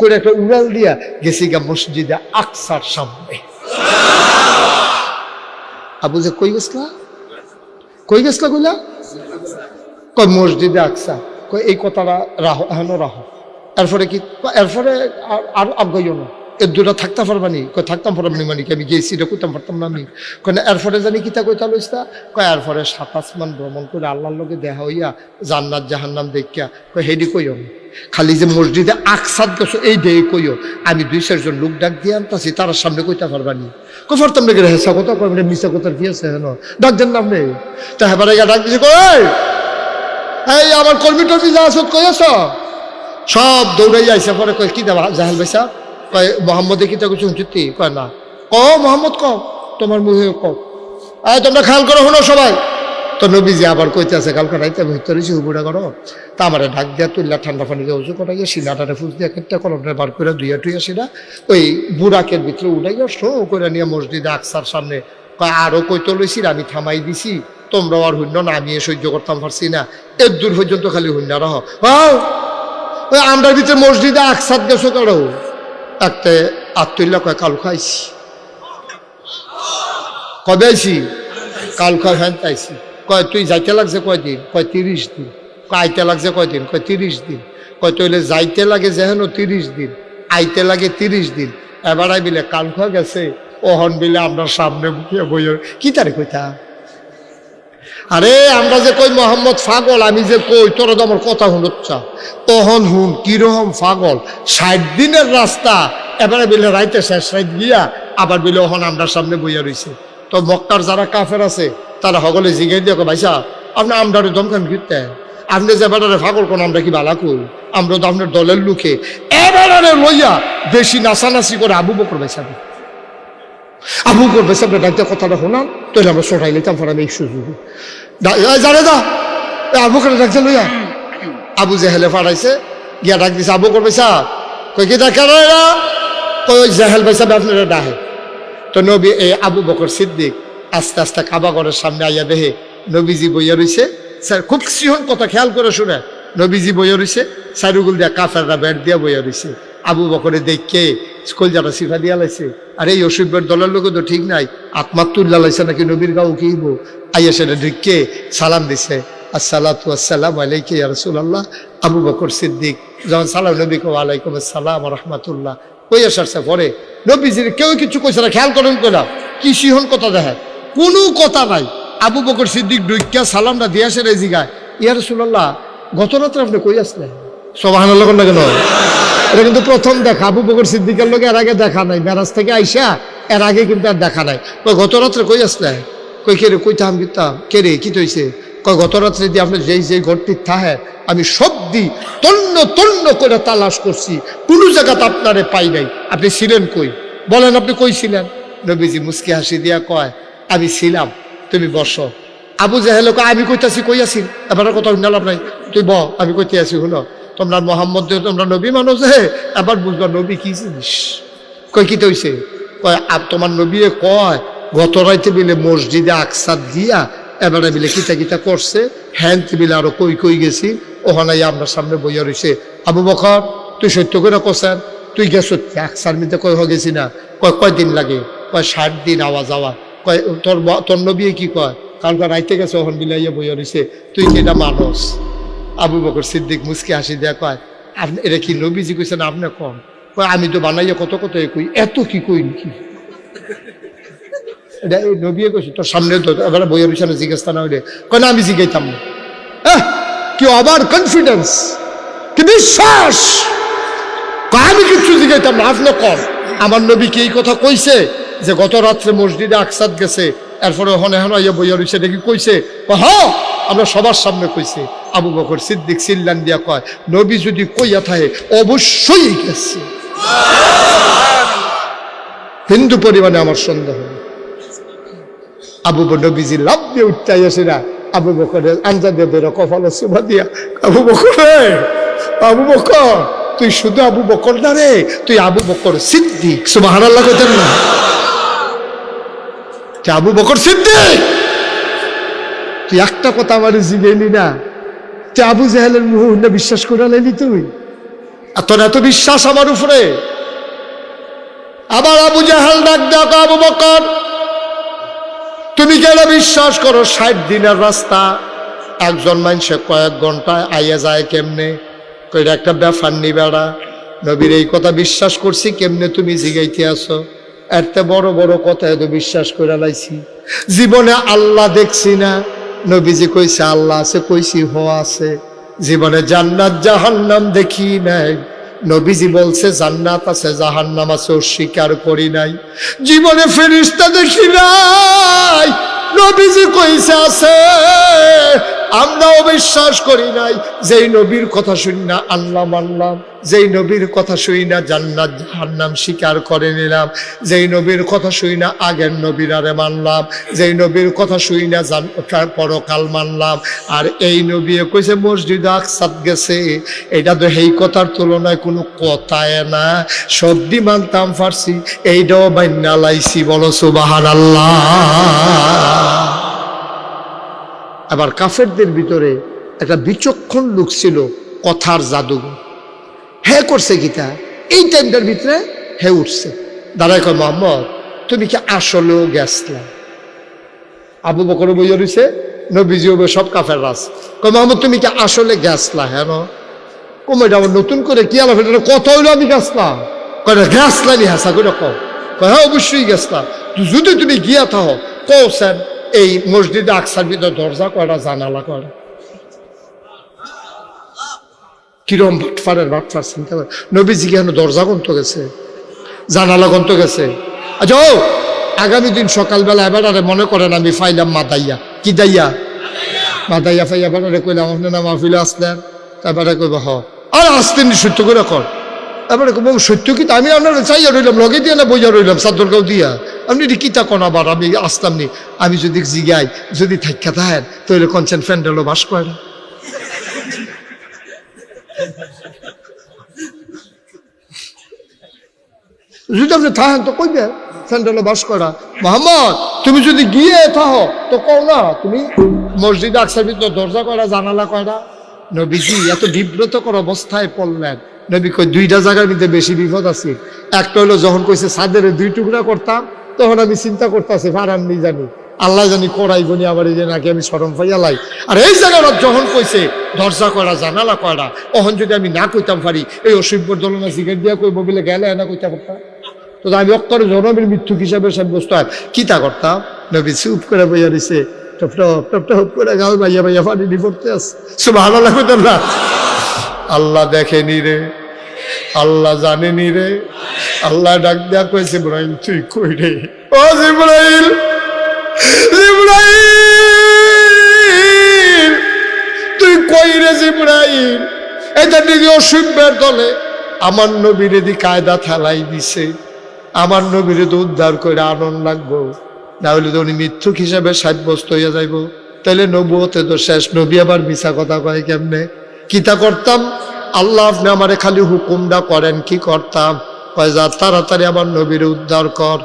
করে একটা উড়াল দিয়া গেছি গা মসজিদে আকসার সামনে। আবু যে কই গেছলা কইলা কই মসজিদে আকসা, কই এই কথাটা রাহো এখনো রাহো। এরপরে কি এরপরে আর আগাইও না, এর দুটা থাকতে পারবানি, কই থাকতাম পারবানি মানে কি আমি গেছি এটা করতাম পারতাম না আমি, কই না এরপরে জানি কিতা কইতা লইস্তা, কয় এরপরে 7 আসমান ভ্রমণ করে আল্লাহর লগে দেখা হইয়া জান্নাত জাহান্নাম দেখিয়া, কই হেডি কইও না, খালি যে মসজিদে আকসাদ গেছো এই ডে কইও, আমি 2-4 জন লোক ডাক দিয়ে আনতাছি তার সামনে কইতা পারবানি। কই পারতাম না, হেসা কথা কই মিশা কথার কি আছে হেন ডাক দেন নাম নেই তা হেবারে ডাক দিছি, কই এই আমার কর্মী টর্মী যা আসত কই আছ, সব দৌড়াই আইসা পরে কই কি দেবা জাহেল ভাইসা, কয় মোহাম্মদে কিতা কিছু সত্যি, কয় না, ক মোহাম্মদ ক তোমার মুহে ক, তোমরা খেয়াল করো হলো সবাই। তো নবীজি আবার কইতে আছে কালকে রাইতে ভিতরে হুবুড়া করো, তা আমার ডাক দিয়া তুললা ঠান্ডা পানিতে উঁচু করাইয়া সিনাটারে ফুস দিয়া কেটে কলমটা বার করে ধুইয়া টুইয়া সিনা ওই বুড়াকের ভিতরে উঠাইয়া শো করে নিয়ে মসজিদে আকসার সামনে কয় আরো কইতে লইছি আমি থামাই দিছি, তোমরা আর হইন্য না, আমি সহ্য করতাম পারছি না, এর দূর পর্যন্ত খালি হইনা রহ। ওই আমরা ভিতরে মসজিদে আকসাদ গেছো কারো একটা আত্মীল্লা কয় কাল খাইছি, কবে আইসি কাল খাই হ্যাঁ আইসি, কয় তুই যাইতে লাগছে কয়দিন, কয় 30 দিন, আইতে লাগছে কয়দিন, কয় 30 দিন, কয় তৈলে যাইতে লাগে যেহেন 30 দিন, আইতে লাগে 30 দিন, এবার আই বিলে কাল খা গেছে ওহন বিলে আমরা সামনে মুখিয়ে বই কি তারে কইতা, আরে আমরা যে কই মোহাম্মদ পাগল, আমি যে কই তোরা তো আমার কথা শুনছা, তখন হুন কিরকম পাগল, 60 দিনের রাস্তা এবারে বিলে রাইতে শেষ রাইত গিয়া আবার বিলে ওহন আমরা সামনে বইয়া রইছে। তো মক্কার যারা কাফের আছে তারা সকলে জিগাই দিয়ে ভাইসা আপনি আমরারে দমকান ঘুরতে, আপনি যে বেড়ারে পাগল কোন আমরা কি বালা কই, আমরা তো আপনার দলের লোকে এবারে লইয়া বেশি নাচানাচি করে আবু বকর ভাইসা আপনার ডাক্তার কথাটা শোনান, তাহলে আমরা সরাই নিতাম পর আমি সুযোগ জানে দা আবু করে ডাক্তার লইয়া আবু জেহেলে ফাড়াইছে গিয়া ডাক দিছে আবু কর ভাইসা, কই কি দেখা কই ওই জেহেল ভাইসা আপনারা ডাহে। তো নবী এই আবু বকর সিদ্দিক আস্তে আস্তে কাবা ঘরের সামনে আইয়া দেখে নবীজি বইয়া রইছে, স্যার খুব সিহন কথা খেয়াল করে শুনে, নবীজি বইয়া রইছে সাইরুগুল দিয়া কাফেররা ব্যাট দিয়া বইয়া রইছে, আবু বকরে দেখে স্কুলজাটা সিফা দিয়া লাইছে, আর এই অসুবের দলের লোক তো ঠিক নাই, আত্মা তুল্লা লাইছে নাকি নবীর গাও কিব, আইয়া সেটা ঢুকে সালাম দিছে, আসসালাতু আসসালামু আলাইকা ইয়া রাসূলুল্লাহ। আবু বকর সিদ্দিক যখন সালাম নবী কো ওয়ালাইকুম আসসালাম ওয়া রাহমাতুল্লাহ কই আসারছে পরে নবীজির কেউ কিছু কইছে না, খেয়াল করেন কইলাম কি সিহন কথা দেখে কোনো কথা নাই। আবু বকর সিদ্দিক ঢুকিয়া সালামটা দিয়ে আসে রে জিগায়, ইয়া রাসূলুল্লাহ গত রাত্রে আপনি কই আসলেন, সুবহানাল্লাহ কোন লাগে নয়, এটা কিন্তু প্রথম দেখা আবু বকর সিদ্দিকের লোক এর আগে দেখা নাই, মেরাজ থেকে আইসা এর আগে কিন্তু আর দেখা নাই। কই গত রাত্রে কই আসলে, কই কে রে কইতাম কিতাম কে রে কি তৈছে, কই গত রাত্রে দিয়ে আপনি যেই ঘরটি থাহে আমি সব দি তন্ন তন্ন করে তালাশ করছি, কোনো জায়গাতে আপনারে পাই নাই, আপনি ছিলেন কই বলেন, আপনি কই ছিলেন? নবীজি মুস্কি হাসি দিয়া কয় আমি ছিলাম, তুমি বসো। আবু জেহেল আমি কইতাছি কই আছি, এবার কথা শুনলাম নাই, তুই ব আমি কইতে আছি শুনো, তোমরা মোহাম্মদ তোমরা নবী মানুষ হে, এবার বুঝবা নবী কি জিনিস। কই কি তৈছে, কয় তোমার নবী কয় গত রাইতে বিলে মসজিদে আকসাদ গিয়া এবারে বিলে কিতা কিতা করছে, হ্যান বিলে আরো কই কই গেছি, ওখানে আমরা সামনে বইয়া রয়েছে। আবু বকর তুই সত্য করে কোসেন, তুই গেছ আকসার মিতে কই গেছি না, কয়দিন লাগে, কয় 60 দিন আওয়া যাওয়া, কয় তোর নবী কি কয় কালকে রাইতে গেছে ওখান বিলাইয়া বইয়া রয়েছে, তুই কি এটা মানুষ? আবু বকর সিদ্দিক মুস্কি হাসি দেয়া কয় আপনি এটা কি নবীজি কইছেন আপনি কম, কয় আমি তো বানাইয়া কত কত কই, এত কি কই নাকি এটা এই নবী কইছি তোর সামনে তো এবার বইয়া রয়েছে না, জিজ্ঞেস না হইলে কয় না আমি জিজ্ঞাইতাম না। কি আবার কনফিডেন্স, কি বিশ্বাস, আমি কিছু জিজ্ঞাইতাম না, আপনি কম আমার নবী কি এই কথা কইছে যে গত রাত্রে মসজিদে আকসাদ গেছে এরপরে হনে হন ইয়ে বইয়া রয়েছে দেখি কইছে হ্যাঁ আমরা সবার সামনে কইছে। আবু বকর সিদ্দিক চিল্লান দিয়া কয় নবী যদি কইয়া থাকে অবশ্যই গেছে। হিন্দু পরিমাণে আমার সন্দেহ। আবু বকর নবীজি লাভ দিয়ে উঠতে আসে না, আবু বকরের আঞ্জাদে বেরো কপাল সুভা দিয়া আবু বকর আবু বকর তুই শুধু আবু বকর না রে, তুই আবু বকর সিদ্দিক। সুবহানাল্লাহ কইতেন না? আবু বকর সিদ্দিক তুই একটা কথা আমার জিগেলি না, তুই আবু জাহেলের মুহূর্তে বিশ্বাস করে লাইলি তুই, আর তোর এত বিশ্বাস আমার উপরে। আবার আবু জাহেল ডাক ডাক আবু বকর তুমি কেন বিশ্বাস করো 60 দিনের রাস্তা একজন মানুষে কয়েক ঘন্টায় আইয়া যায় কেমনে? কইরা একটা ব্যাপার নি বেড়া, নবীর এই কথা বিশ্বাস করছি কেমনে তুমি জিগাইতে আসো? এরতে বড় বড় কথা এত বিশ্বাস করে লাইছি। জীবনে আল্লাহ দেখছি না, নবীজি কইছে আল্লাহ আছে, কইছি হ আছে। জীবনে জান্নাত জাহান্নাম দেখি নাই, নবীজি বলছে জান্নাত আছে জাহান্নাম আছে, অস্বীকার করি নাই। জীবনে ফেরেশতা দেখি নাই, নবীজি কইছে আছে, আমরাও বিশ্বাস করি নাই। যেই নবীর কথা শুনি না আল্লাহ মানলাম, যেই নবীর কথা শুনি না জান্নাত জাহান্নাম স্বীকার করে নিলাম, যেই নবীর কথা শুনি না আগের নবীর আরে মানলাম, যেই নবীর কথা শুনি না পরকাল মানলাম। আর এই নবী কইছে মসজিদ আকসাত গেছে, এটা তো এই কথার তুলনায় কোনো কথায় না। সবদি মানতাম পারছি, এইটাও বাইন্না লাইছি। বলো সুবহানাল্লাহ। আবার কাফেরদের ভিতরে একটা বিচক্ষণ লোক ছিল, কথার জাদুঘর। হে করছে গীতা এই টাইমটার ভিতরে হে উঠছে, দাঁড়ায় কয় মোহাম্মদ তুমি কি আসলেও গেছলা? আবু বকর বইয়া রয়েছে, নবীজি সব কাফের রাস। কয় মোহাম্মদ তুমি কি আসলে গেছলা? হ্যাঁ কমেটা আবার নতুন করে কি আলাপ, এটা কত হইলো আমি গেছলাম? কয় গেছলা নি হাসা করে কয় হ্যাঁ অবশ্যই গেছলা। যদি তুমি গিয়া থাকো কৌছেন এই মসজিদে আকসার ভিতরে দরজা কয়টা জানালা কয়টা? কিরম ভাটফারের ভাটফার চিন্তা করে। নবীজি কেন দরজা গন্ত গেছে, জানালা গন্ত গেছে? আচ্ছা ও আগামী দিন সকালবেলা এবার আরে মনে করেন আমি ফাইলাম মাদাইয়া, কি দাইয়া মাদাইয়া ফাইয়া এবারে কইলাম আপনি না মাহফিলে আসলেন, তারপরে কইব হ আর আসতেন সত্য করে কর। তারপরে কইব সত্য কি? আমি আপনার চাইয়া রইলাম, লগে দিয়ে না বইয়া রইলাম চাদরগাঁও দিয়া, আপনি কিতা কোন আবার আমি আসতাম নি। আমি যদি জিগাই যদি থাইকা থাকেন তাহলে কনসেন ফ্যান্ডেলও বাস করে না। যদি আপনি থাকেন তো কইবে ফ্যান্ডেলও বাস করা। মোহাম্মদ তুমি যদি গিয়ে থাকো তো কও না তুমি মসজিদে আকসার ভিতরে দরজা কয়টা জানালা কয়টা? নবীজি এত বিব্রতকর অবস্থায় পড়লেন। নবী কই দুইটা জায়গার মধ্যে বেশি বিপদ আছে। একটা হলো যখন কইছে ছাদের 2 টুকরা করতাম, তখন আমি চিন্তা করতেছি ফারান নি জানি আল্লাহ জানি করাইবনি আবার এই যে নাকি আমি শরম পাইয়া লাই। আর এই জায়গাটা যখন কইছে দরজা কয়টা জানালা কয়টা, তখন যদি আমি না কইতাম পারি এই অসভ্যর দলনা সিগারেট দিয়া কইব বলে গেলে না কইতা করতাম, তো আমি অক্ষর জনমের মৃত্যু হিসাবে সাব্যস্ত হয় কিতা করতাম? নবী চুপ করে বইয়া দিছে, টপ টপ টপ টপ করে গাল বাইয়া বাইয়া পানি নি পড়তে আছে। সুবহানাল্লাহ কইতাম না? আল্লাহ দেখেনি রে, আল্লাহ জানেনি রে। আল্লাহ ডাক দেয়া কইছে ইব্রাহিম তুই কই রে? ও জিবরাইল, জিবরাইল তুই কই রে? জিবরাইল এটা নিজে অসভ্যের দলে আমার নবীরে দি কায়দা ঠেলাই দিছে, আমার নবীরে তো উদ্ধার করে আনন্দ লাগবো, না হলে তো উনি মিথ্যুক হিসাবে সাব্যস্ত হইয়া যাইব। তাহলে নবুয়তে তো শেষ, নবী আবার মিছা কথা কয় কেমনে? কিতা করতাম? আল্লাহ আপনি আমারে খালি হুকুমটা করেন, কি করতাম? কয় যা তাড়াতাড়ি আমার নবীরে উদ্ধার কর।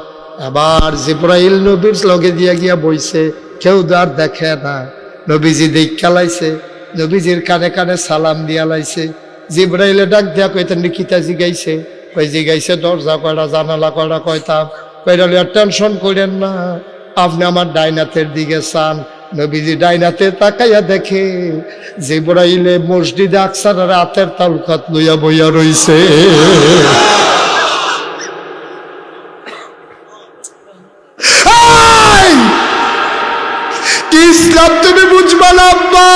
আবার জিবরাইল নবীর লগে দিয়া গিয়া বইছে, কেউ আর দেখে না। নবীজি দেখা লাইছে, নবীজির কানে কানে সালাম দিয়া লাইছে। জিবরাইলে ডাক দিয়া কইতেন কিতা জিগাইছে? কই জিগাইছে দরজা কয়টা জানালা কয়টা কয়তাম। কইরা টেনশন করেন না, আপনি আমার ডাইনাতের দিকে চান। নবীজি ডাইনাতে তাকাইয়া দেখে জিবরাইলে মসজিদে আকসার রাতের তালুকাত লইয়া বইয়া রইছে। ইসলাম তুমি বুঝবা না আব্বা,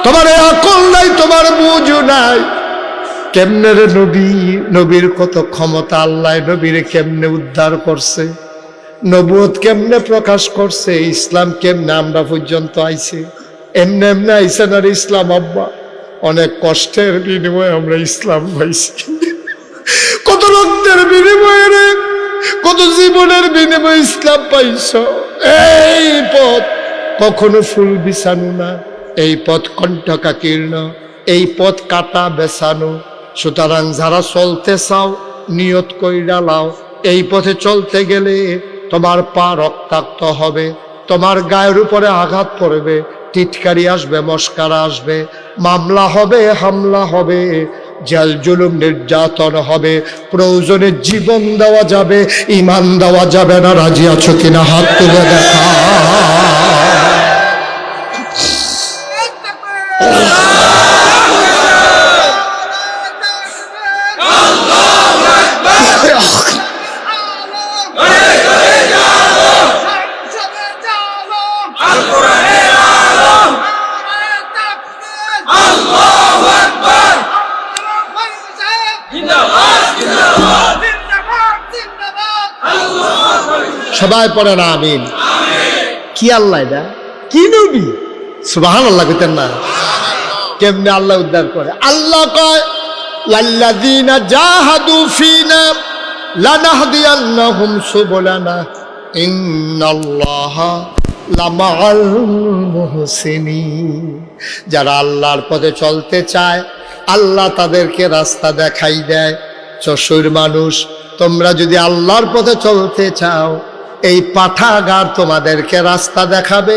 তোমার আকল নাই, তোমার বুঝও নাই। কেমনে রে নবী, নবীর কত ক্ষমতা, আল্লাহ নবীরে কেমনে উদ্ধার করছে। নবুয়ত কেমনে প্রকাশ করছে, ইসলাম কেমনে আমরা পর্যন্ত আইছে, এমনি এমনি আইছে না ইসলাম আব্বা। অনেক কষ্টের বিনিময়ে আমরা ইসলাম পাইছি, কত রক্তের বিনিময়ে রে, কত জীবনের বিনিময়ে ইসলাম পাইছ। এই পথ কখনো ফুল বিছানো না, এই পথ কণ্ঠকাকীর্ণ, এই পথ কাটা বেছানো। সুতরাং যারা চলতে চাও নিয়ত কইরা লাও, এই পথে চলতে গেলে তোমার পা রক্তাক্ত হবে, তোমার গায়ের উপরে আঘাত পড়বে, টিটকারি আসবে, মস্কারা আসবে, মামলা হবে, হামলা হবে, জেল জুলুম নির্যাতন হবে, প্রয়োজনে জীবন দেওয়া যাবে, ইমান দেওয়া যাবে না। রাজি আছো কিনা হাত তুলে দেখা। সবাই পড়ে না আমিন। কি আল্লাহ এটা, কি নবী, সুবহানাল্লাহ কইতেন না? কেমনে আল্লাহ উদ্ধার করে? আল্লাহ কয় ওয়াল্লাযীনা জাহাদু ফীনা লানাহদিয়ান্নাহুম সুবুলানা ইন্নাল্লাহা লামাআল মুহসিনিন। যারা আল্লাহর পথে চলতে চায় আল্লাহ তাদেরকে রাস্তা দেখাই দেয়। চশুর মানুষ, তোমরা যদি আল্লাহর পথে চলতে চাও, এই পাঠাগার তোমাদেরকে রাস্তা দেখাবে,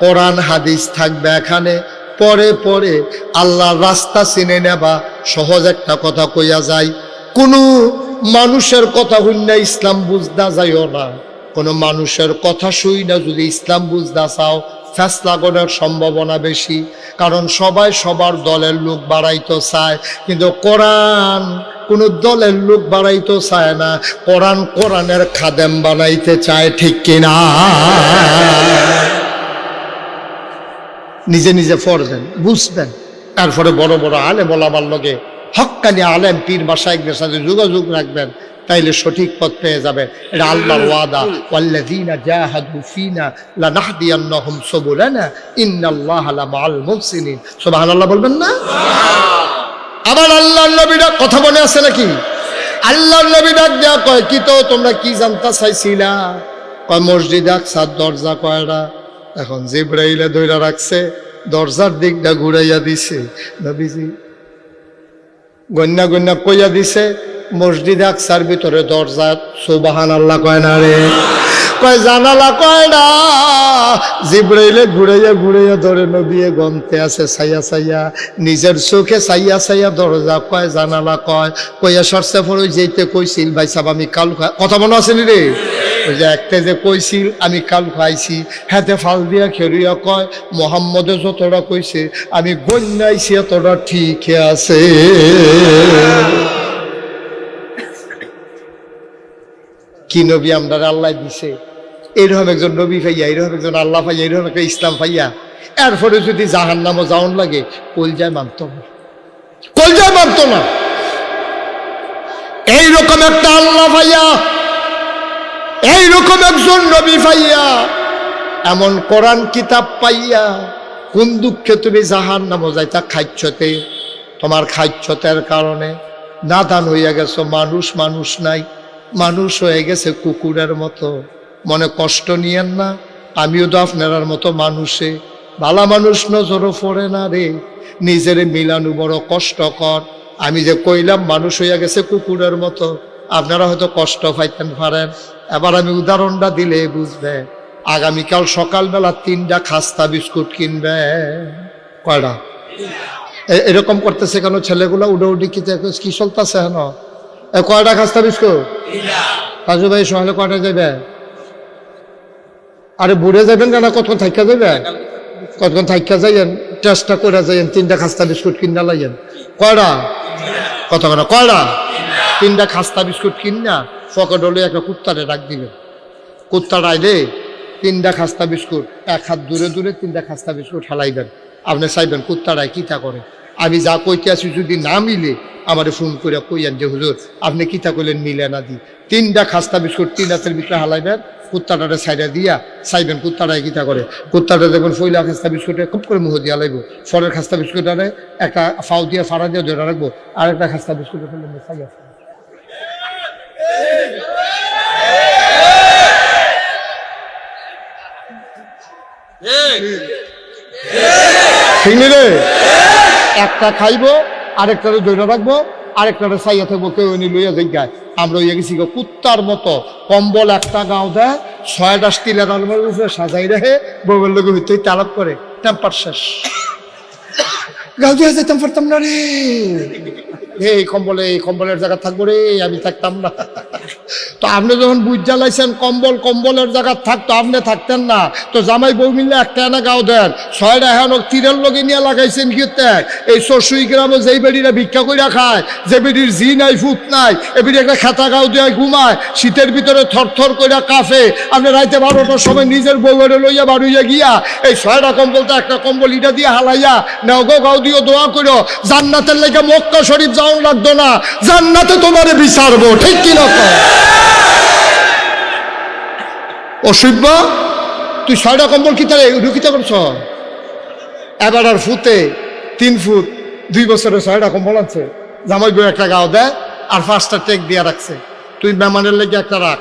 কোরআন হাদিস থাকবে এখানে, পরে পরে আল্লাহর রাস্তা চিনে নেবা। সহজ একটা কথা কইয়া যায়, কোনো মানুষের কথা শুই না ইসলাম বুঝদা যাইও না। কোনো মানুষের কথা শুই না যদি ইসলাম বুঝদা চাও, ফেসলা করার সম্ভাবনা বেশি। কারণ সবাই সবার দলের লোক বাড়াইতে চায়, কিন্তু কোরআন কোন দলের লোক বাড়াইতে চায় না, কোরআন কোরআনের খাদেম বানাইতে চায়। ঠিক কিনা? নিজে নিজে পড়বেন, বুঝবেন, তারপরে বড় বড় আলেম ওলামার লগে, হক্কানি আলেম পীর মাশায়েখদের সাথে যোগাযোগ রাখবেন, তাইলে সঠিক পথ পেয়ে যাবে। এটা আল্লাহর ওয়াদা, ওয়াল্লাযীনা জাহাদু ফীনা লানাহদিয়ান্নাহুম সুবুলানা ইন্নাল্লাহা লামাআল মুহসিনিন। সুবহানাল্লাহ বলবেন না? আবার আল্লাহর নবীরা কথা মনে আছে নাকি? আল্লাহর নবী ডাক দেয়া কয়, কি তো তোমরা কি জানতা চাইছিলা? কয় মসজিদ আকসার দরজা কয়টা? এখন জিবরাইলে ধইরা রাখছে, দরজার দিকটা ঘুরাইয়া দিছে। নবীজি গন্যা গন্যা কইয়া দিছে, মসজিদ আকসার ভিতরে দরজা। সুবহানাল্লাহ কয় না রে? কয় জানালা কয় না। জিবরাইলে ঘুরাইয়া ঘুরাইয়া ধরে নবী গমতে আছে সাইয়া সাইয়া, নিজের চোখে সাইয়া সাইয়া দরজা। কয় জানালা কয়, কইয়া সরষে পড়ে যেতে কইছিল ভাই সাহেব আমি কাল কথা মনে আসেনি রে? ওই যে একটা যে কইছিল আমি কাল খাইছি, হাতে ফাল দিয়া খেরিয়া কয় মোহাম্মদে যতটা কইছে আমি গন্যাইছি এতটা ঠিক আছে। কি নবী আমরা আল্লাহ দিছে, এইরকম একজন নবী পাইয়া, এইরকম একজন আল্লাহ পাইয়া, এইরকম একটা ইসলাম পাইয়া, এরপরে যদি জাহান্নামও যাওন লাগে কলজায় মানত না, কলজায় মানত না। এইরকম একটা আল্লাহ পাইয়া, এইরকম একজন নবী পাইয়া, এমন কোরআন কিতাব পাইয়া, কোন দুঃখে তুমি জাহান্নামও যাইতা? খাইচ্ছতে, তোমার খাইচ্ছতের কারণে নাদান হইয়া গেছো, মানুষ মানুষ নাই, মানুষ হয়ে গেছে কুকুরের মতো। মনে কষ্ট নিয়েন না, আমিও তো আপনার মতো মানুষে, ভালা মানুষ নজরও পড়ে না রে, নিজেরে মিলানো বড় কষ্টকর। আমি যে কইলাম মানুষ হইয়া গেছে কুকুরের মতো, আপনারা হয়তো কষ্ট পাইতেন পারেন। এবার আমি উদাহরণটা দিলে বুঝবে। আগামীকাল সকালবেলা 3টা খাস্তা বিস্কুট কিনবে। কয়টা? এরকম করতেছে কেন ছেলেগুলা? উডি কি চলতেছে হেন? কয়টা খাস্তা বিস্কুট? কাজু ভাই সকালে কয়টা যাবে? আরে বুড়ে যাবেন কেন? কতক্ষণ থাইকা যাবেন? কতক্ষণ থাইকা যাইয়েন, চেষ্টা করে যাইয়েন 3টা খাস্তা বিস্কুট কিনা লাইয়েন। কয়টা? কতক্ষণ? কয়টা? 3টা খাস্তা বিস্কুট কিনা পকেট হলে একটা কুত্তারে ডাক দিবেন। কুত্তাটা আইলে 3টা খাস্তা বিস্কুট এক হাত দূরে দূরে 3টা খাস্তা বিস্কুট হালাইবেন। আপনি চাইবেন কুত্তাটায় কিতা করে, আমি যা কইতে আছি যদি না মিলে আমারে ফোন করে কইয়ান যে হুজুর আপনি কিতা কইলেন মিলে না দি। 3টা খাস্তা বিস্কুট 3 হাতের ভিতরে হালাইবেন, কুত্তাটারে সাইডে দিয়া চাইবেন কুত্তাটাই কিতা করে। কুত্তাটা দেখবেন ফইলা খাস্তা বিস্কুটে খুব করে মুহ দিয়া লাইব, ফলের খাস্তা বিস্কুটারে একটা ফাউ দিয়ে ফাড়া দিয়ে ধরে রাখবো, আর একটা খাস্তা বিস্কুটে ফেলে চাই আছে। ঠিক রে, একটা খাইবো আরেকটারে ধরে রাখবো, আরেকটারে চাইয়া থাকবো, কেউ এনে লইয়া যাই। আমরা হইয়া গেছি কুত্তার মতো, কম্বল একটা গাও দেয়, 6টা স্টিলের আলমারির উপরে সাজাই রাখে, বউয়ের লোক হইতে তালাপ করে, টেম্পার শেষ, গাও দিয়ে যেতাম পারতাম না রে, এই কম্বলের জায়গা থাকবো রে, আমি থাকতাম না। তো আপনি যখন বুঝ জ্বালাইছেন কম্বলের জায়গা থাকতো, আপনি থাকতেন না। তো জামাই বউ মিললে একটা এনে গাও দেন, 6টা এখন তীরের লগে নিয়ে লাগাইছেন কিতে। এই 64 গ্রামে যেই বেড়িরা ভিক্ষা কইরা খায়, যে বেড়ির জি নাই ফুট নাই, এ বেড়ি একটা খেতা গাও দিয়ে ঘুমায়, শীতের ভিতরে থরথর কইরা কাফে, আপনি রাইতে 12টার সময় নিজের বউয়ের লইয়া বাড়ুইয়া গিয়া এই 6টা কম্বলটা একটা কম্বল ইটা দিয়ে হালাইয়া নাও গো, গাও দিয়ে দোয়া করো, জান্নাতের লেগে মক্কা শরীফ যাওয়ার লাগতো না, জান্নাতে তোমারে বিচারবো। ঠিক কিনা অসভ্য, তুই 6টা কম্বল কিতা রুকিতা করছ? এবার আর ফুতে 3 ফুট 2 বছরে 6টা কম্বল আছে, জামাই বউ একটা গাও দেয় আর 5টা টেক দিয়া রাখছে। তুই মেহমানের লেগে একটা রাখ,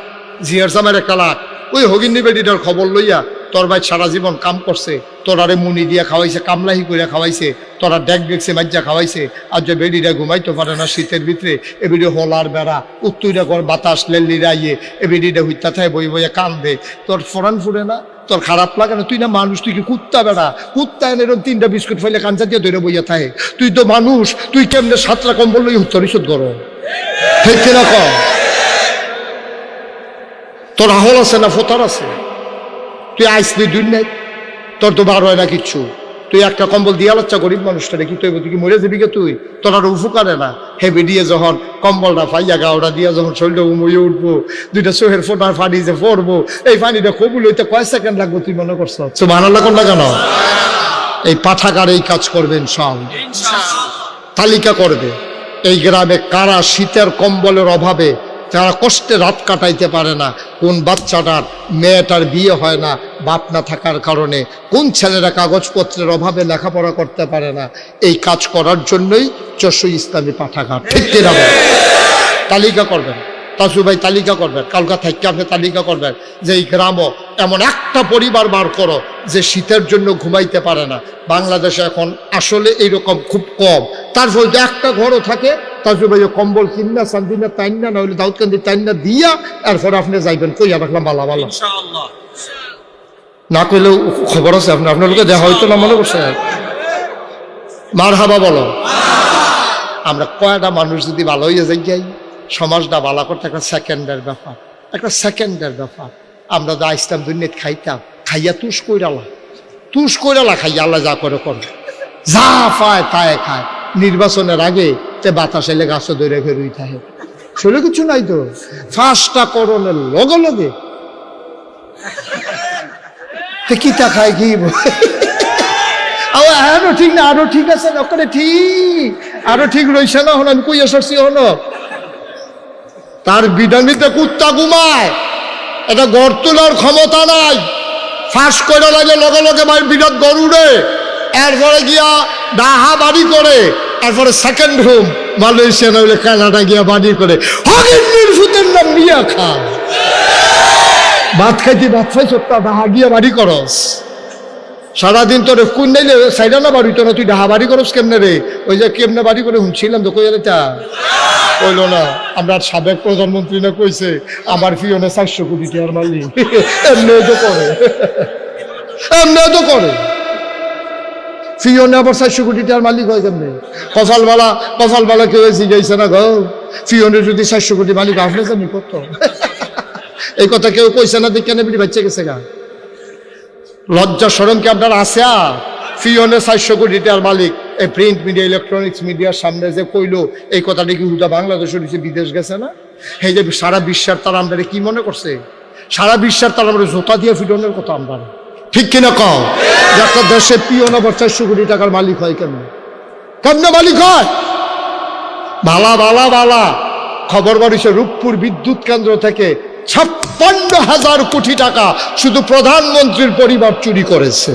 জিয়ার জামের একটা রাখ, ওই হগিনী বেডিটার খবর লইয়া তোর ভাই সারা জীবন কাম করছে, তোরারে মুনি দিয়া খাওয়াইছে, কামলাহি করে খাওয়াইছে, তোরা ডেক দেখছে মাজ্জা খাওয়াইছে, আর যে বেডিটা ঘুমাইতে পারে না শীতের ভিতরে, এ বেডি হলার বেড়া উত্তইরা কর বাতাস লেলিরা ইয়ে, এ বেডিটা হুইতা থাকে বই বইয়া কান দে, তোর ফরান ফুরে না? তোর খারাপ লাগে না? তুই না মানুষ, তুই কি কুত্তা বেড়া? কুত্তা এনে এরকম 3টা বিস্কুট ফেলে কাঞ্চা দিয়ে ধরে বইয়া থাকে, তুই তো মানুষ, তুই কেমনে 7টা কম্বল লই উত্তরিশোধ করো? ঠিক কিনা কর? তোর আহল আছে না ফোতার আছে? তুই আইসলি দুনিয়া, তোর তো বার হয় না কিচ্ছু, তুই একটা কম্বল দিয়া লচ্ছা গরিব মানুষটা কি তুই কি মরে যাবি কে? তুই তোর আর উপকারে না। হেবি দিয়ে যখন কম্বলটা পাইয়া গাওটা দিয়া যখন শরীরটা উমইয়ে উঠবো, 2টা চোখের ফোটার পানি যে পড়বো, এই পানিটা কবুল হইতে কয় সেকেন্ড লাগবো তুই মনে করছো? সুবহানাল্লাহ কোন না কেন? এই পাঠাগার এই কাজ করবেন সব, তালিকা করবে এই গ্রামে কারা শীতের কম্বলের অভাবে যারা কষ্টে রাত কাটাইতে পারে না, কোন বাচ্চাটার মেয়েটার বিয়ে হয় না বাপ না থাকার কারণে, কোন ছেলেরা কাগজপত্রের অভাবে লেখাপড়া করতে পারে না, এই কাজ করার জন্যই যশোর ইসলামী পাঠাগার। ঠিক কিনা? তালিকা করবেন, তাসু ভাই তালিকা করবেন, কালকা থেকে আপনি তালিকা করবেন যে এই গ্রামও এমন একটা পরিবার বার করো যে শীতের জন্য ঘুমাইতে পারে না। বাংলাদেশে এখন আসলে এইরকম খুব কম, তার ফলে একটা ঘরও থাকে, তাসু ভাই কম্বল কিনা সান্দিনা তাইনা না হলে দাউদকান্দি তাইনা দিয়া এরপরে আপনি যাইবেন, কইয়া রাখলাম বালা বালা না কইলেও খবর আছে আপনার লোকে দেখা হয়তো না, মনে করছে মার হাবা বলো। আমরা কয়টা মানুষ যদি ভালো হইয়া যাই, সমাজটা ভালো করতে একটা সেকেন্ডের ব্যাপার, একটা সেকেন্ডের ব্যাপার। আমরা যা ইসলাম দুনিয়াত খাইতাম, খাইয়া তুষ কইরালা খাইয়া আল্লাহ যা করে করে, যা পায় তাই খায়। নির্বাচনের আগে তে বাতাস এলে গাছ ধরে ফেরুই থাকে, শরীরে কিছু নাই তো। 5টা করণের লগে লগে কিতা খায় কি আরো ঠিক না, আরো ঠিক আছে না, ওখানে ঠিক আরো ঠিক রয়েছে না। হন আমি কই আসছি হন তার বিধানিতে কুত্তা ঘুমায়, এটা গড় তোলার ক্ষমতা নাই। ফাঁস করে লাগে লগে লগে মায়ের বিরাট গরুড়ে, এরপরে গিয়া ডাহা বাড়ি করে, এরপরে সেকেন্ড হোম মালয়েশিয়া নইলে কানাডা গিয়া বাড়ি করে, হগিন্নির ফুতের নাম মিয়া খান। ভাত খাইতে ভাত খাই সত্তা ডাহা গিয়া বাড়ি করস, সারাদিন তোর কোন নাইলে সাইডা না বাড়ি তো না, তুই ডাহা বাড়ি করস কেমনে রে? ওই যে কেমনে বাড়ি করে শুনছিলাম তো, কই তা কইল না, আমরা সাবেক প্রধানমন্ত্রী না কইছে আমার ফিওনে 400 কোটি টাকার মালিক, এমনিও তো করে ফিওনে আবার 400 কোটি টাকার মালিক হয় কেমনে? কপালবালা কেউ জিজ্ঞাসা না গো, ফিওনে যদি 400 কোটি মালিক আপনি জানি কত? এই কথা কেউ কইছে না, দেখে নেবি বাচ্চা গেছে গা। লজ্জা শরম কি আপনার আছে? ফিওনে 400 কোটি টাকার মালিক, এই প্রিন্ট মিডিয়া ইলেকট্রনিক্স মিডিয়ার সামনে যে কইলো, এই কথাটি কি হুদা বাংলাদেশের নিচে বিদেশ গেছে না? এই যে সারা বিশ্বের তারা আমরা কি মনে করছে? সারা বিশ্বের তারা আমরা জোতা দিয়ে ফিডনের কথা আমরা, ঠিক কিনা কও? যে একটা দেশে পিওন আবার 400 কোটি টাকার মালিক হয় কেন? কেমনে মালিক হয়? বালা বালা বালা খবর বাড়িছে রূপপুর বিদ্যুৎ কেন্দ্র থেকে 56,000 কোটি টাকা শুধু প্রধানমন্ত্রীর পরিবার চুরি করেছে।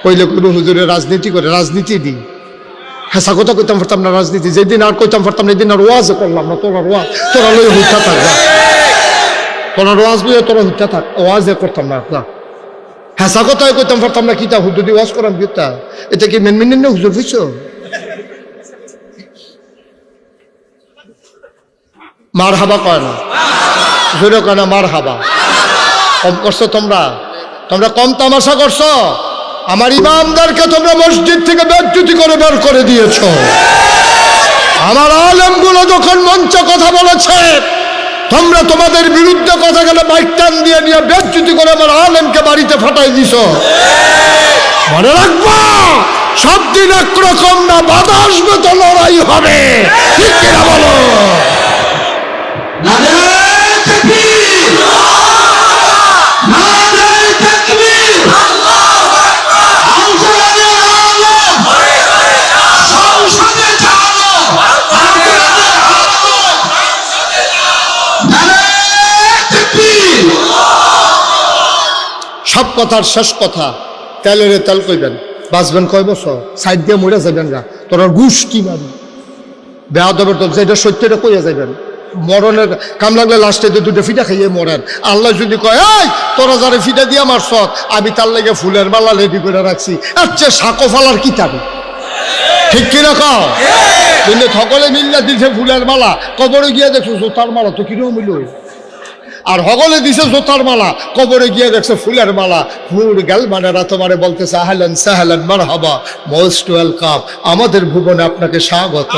কইলে কোনো হুজুরে রাজনীতি করে, রাজনীতি দিই হেসা কথা কইতাম পারতাম না, রাজনীতি যেদিন আর কইতাম পারতাম না এদিন আর ওয়াজ করলাম না। তোরা ওয়াজ তোরা লই হইতা থাকবা, তোরা ওয়াজ লইয়া তোরা হইতা থাক, ওয়াজে করতাম না। হেসা কথায় কইতাম পারতাম না, কিতা হুজুর দি ওয়াজ করাম কিতা? এটা কি মেনমিন না হুজুর বুঝছো? মার হাবা কয় না, জোরে কয় না মার হাবা। কম করছো তোমরা, তোমরা কম তামাশা করছো। আমার ইমামদারকে তোমরা মসজিদ থেকে বেজ্জতি করে বের করে দিয়েছ। আমার আলেমগুলো যখন মঞ্চে কথা বলেছে তোমরা তোমাদের বিরুদ্ধে কথা গেলে বাইক টান দিয়ে নিয়ে বেজ্জতি করে আমার আলেমকে বাড়িতে ফাটাই দিছ। মনে রাখবা সব দিন একরকম না, বাধা আসবে তো লড়াই হবে, ঠিক কিনা বলো? সব কথার শেষ কথা, তেলের তেল কইবেন, বাঁচবেন কয় বছর, সাইড দিয়ে মরে যাবেন গা। তোরা ঘুষ কি মারি বেয়াদবের তো যেটা সত্যটা কইয়া যাবেন। মরণের কাম লাগলে লাস্টে দুটো ফিটা খাইয়ে মরেন। আল্লাহ যদি কয় এই তোরা যারা ফিটা দিয়ে মারছ আমি তার লেগে ফুলের মালা রেডি করে রাখছি, আচ্ছা সাঁকো ফালার কি থাকবে, ঠিক কিনা কও? কিন্তু সকলে মিল্লা দিছে ফুলের মালা, কবরে গিয়ে দেখছো জোতার মালা, তো কিরকম মিল। আর হগলে দিছে জোতার মালা, কবরে গিয়ে দেখছে ফুলের মালা। হুর গেল মানেরা তোমারে বলতেছে আহলান সাহলান মারহাবা, মোস্ট ওয়েলকাম, আমাদের ভুবনে আপনাকে স্বাগত।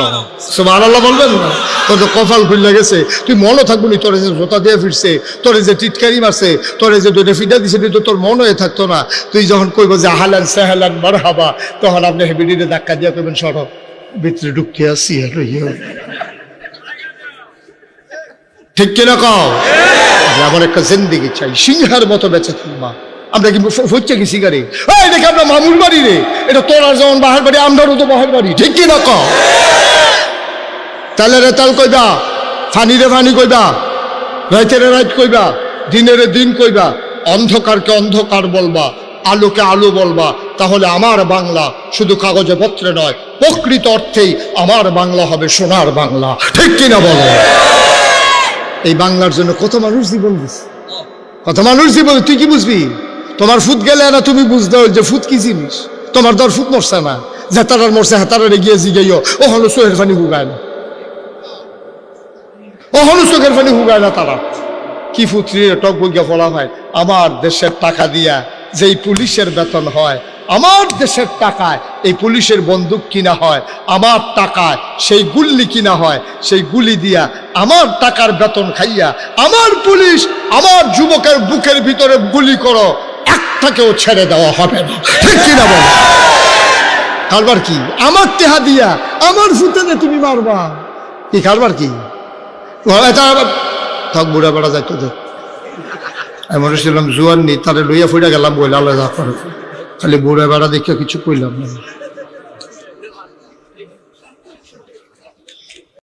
সুবহানাল্লাহ বলবেন না? তোর তো কপাল খুলে গেছে, তুই মনও থাকবো নি। তোরে যে জোতা দিয়ে ফিরছে, তোরে যে টিটকারি মারছে, তোরে যে দুটো ফিটা দিছে, তো তোর মন হয়ে থাকতো না। তুই যখন কইব যে আহলান সাহলান মারহাবা, তখন আপনি হেবিডিতে ধাক্কা দিয়ে কইবেন সরো, ভিতরে ঢুকতে আসছি। ঠিক কিনা কও? এমন একটা জিন্দেগি চাই সিংহের মতো বেঁচে থাকবা। আমরা কি হচ্ছে কি শিকারি? এই দেখে আমরা মামুর বাড়ি রে, এটা তোরার যেমন বাহার বাড়ি, আমরাও তো বাহার বাড়ি, ঠিক কিনা কও? তালেরে তাল কইবা, ফানিরে ফানি কইবা, রাইতেরে রাইত কইবা, দিনেরে দিন কইবা, অন্ধকারকে অন্ধকার বলবা, আলোকে আলো বলবা। তাহলে আমার বাংলা শুধু কাগজে পত্রে নয়, প্রকৃত অর্থেই আমার বাংলা হবে সোনার বাংলা, ঠিক কিনা বলো? এই বাংলার জন্য কত মানুষ জীবন দিচ্ছে, কত মানুষ জীবন। তুই কি বুঝবি? তোমার ফুট গেলে না তুমি বুঝতে যে ফুট কি জিনিস। তোমার দর ফুট মরছে না, জেতারার মরছে হেতারে গিয়ে জিগাইও, ও হলো চোখের পানি হুগায় না, ও হলো চোখের পানি হুগায় না। তারা কি ফুটরি টক বইয়া ফলা হয়। আমার দেশের টাকা দিয়া যেই পুলিশের বেতন হয়, আমার দেশের টাকায় এই পুলিশের বন্দুক কিনা হয়, আমার টাকায় সেই গুল্লি কিনা হয়, সেই গুলি দিয়া আমার টাকার বেতন খাইয়া আমার পুলিশ আমার যুবকের বুকের ভিতরে গুলি করো, একটাকেও ছেড়ে দেওয়া হবে না, ঠিক কিনা বলো? কারবার কি? আমার টেহা দিয়া আমার ফুটেনে তুমি মারবা, কি কারবার কি? থাক বুড়া বেড়া যাইতো দেখ, আমি মনে ছিলাম জুয়ান নি, তারে লইয়া ফুটা গেলাম বইলে আল্লাহ, খালি বুড়া বেড়া দেখে কিছু কইলাম না।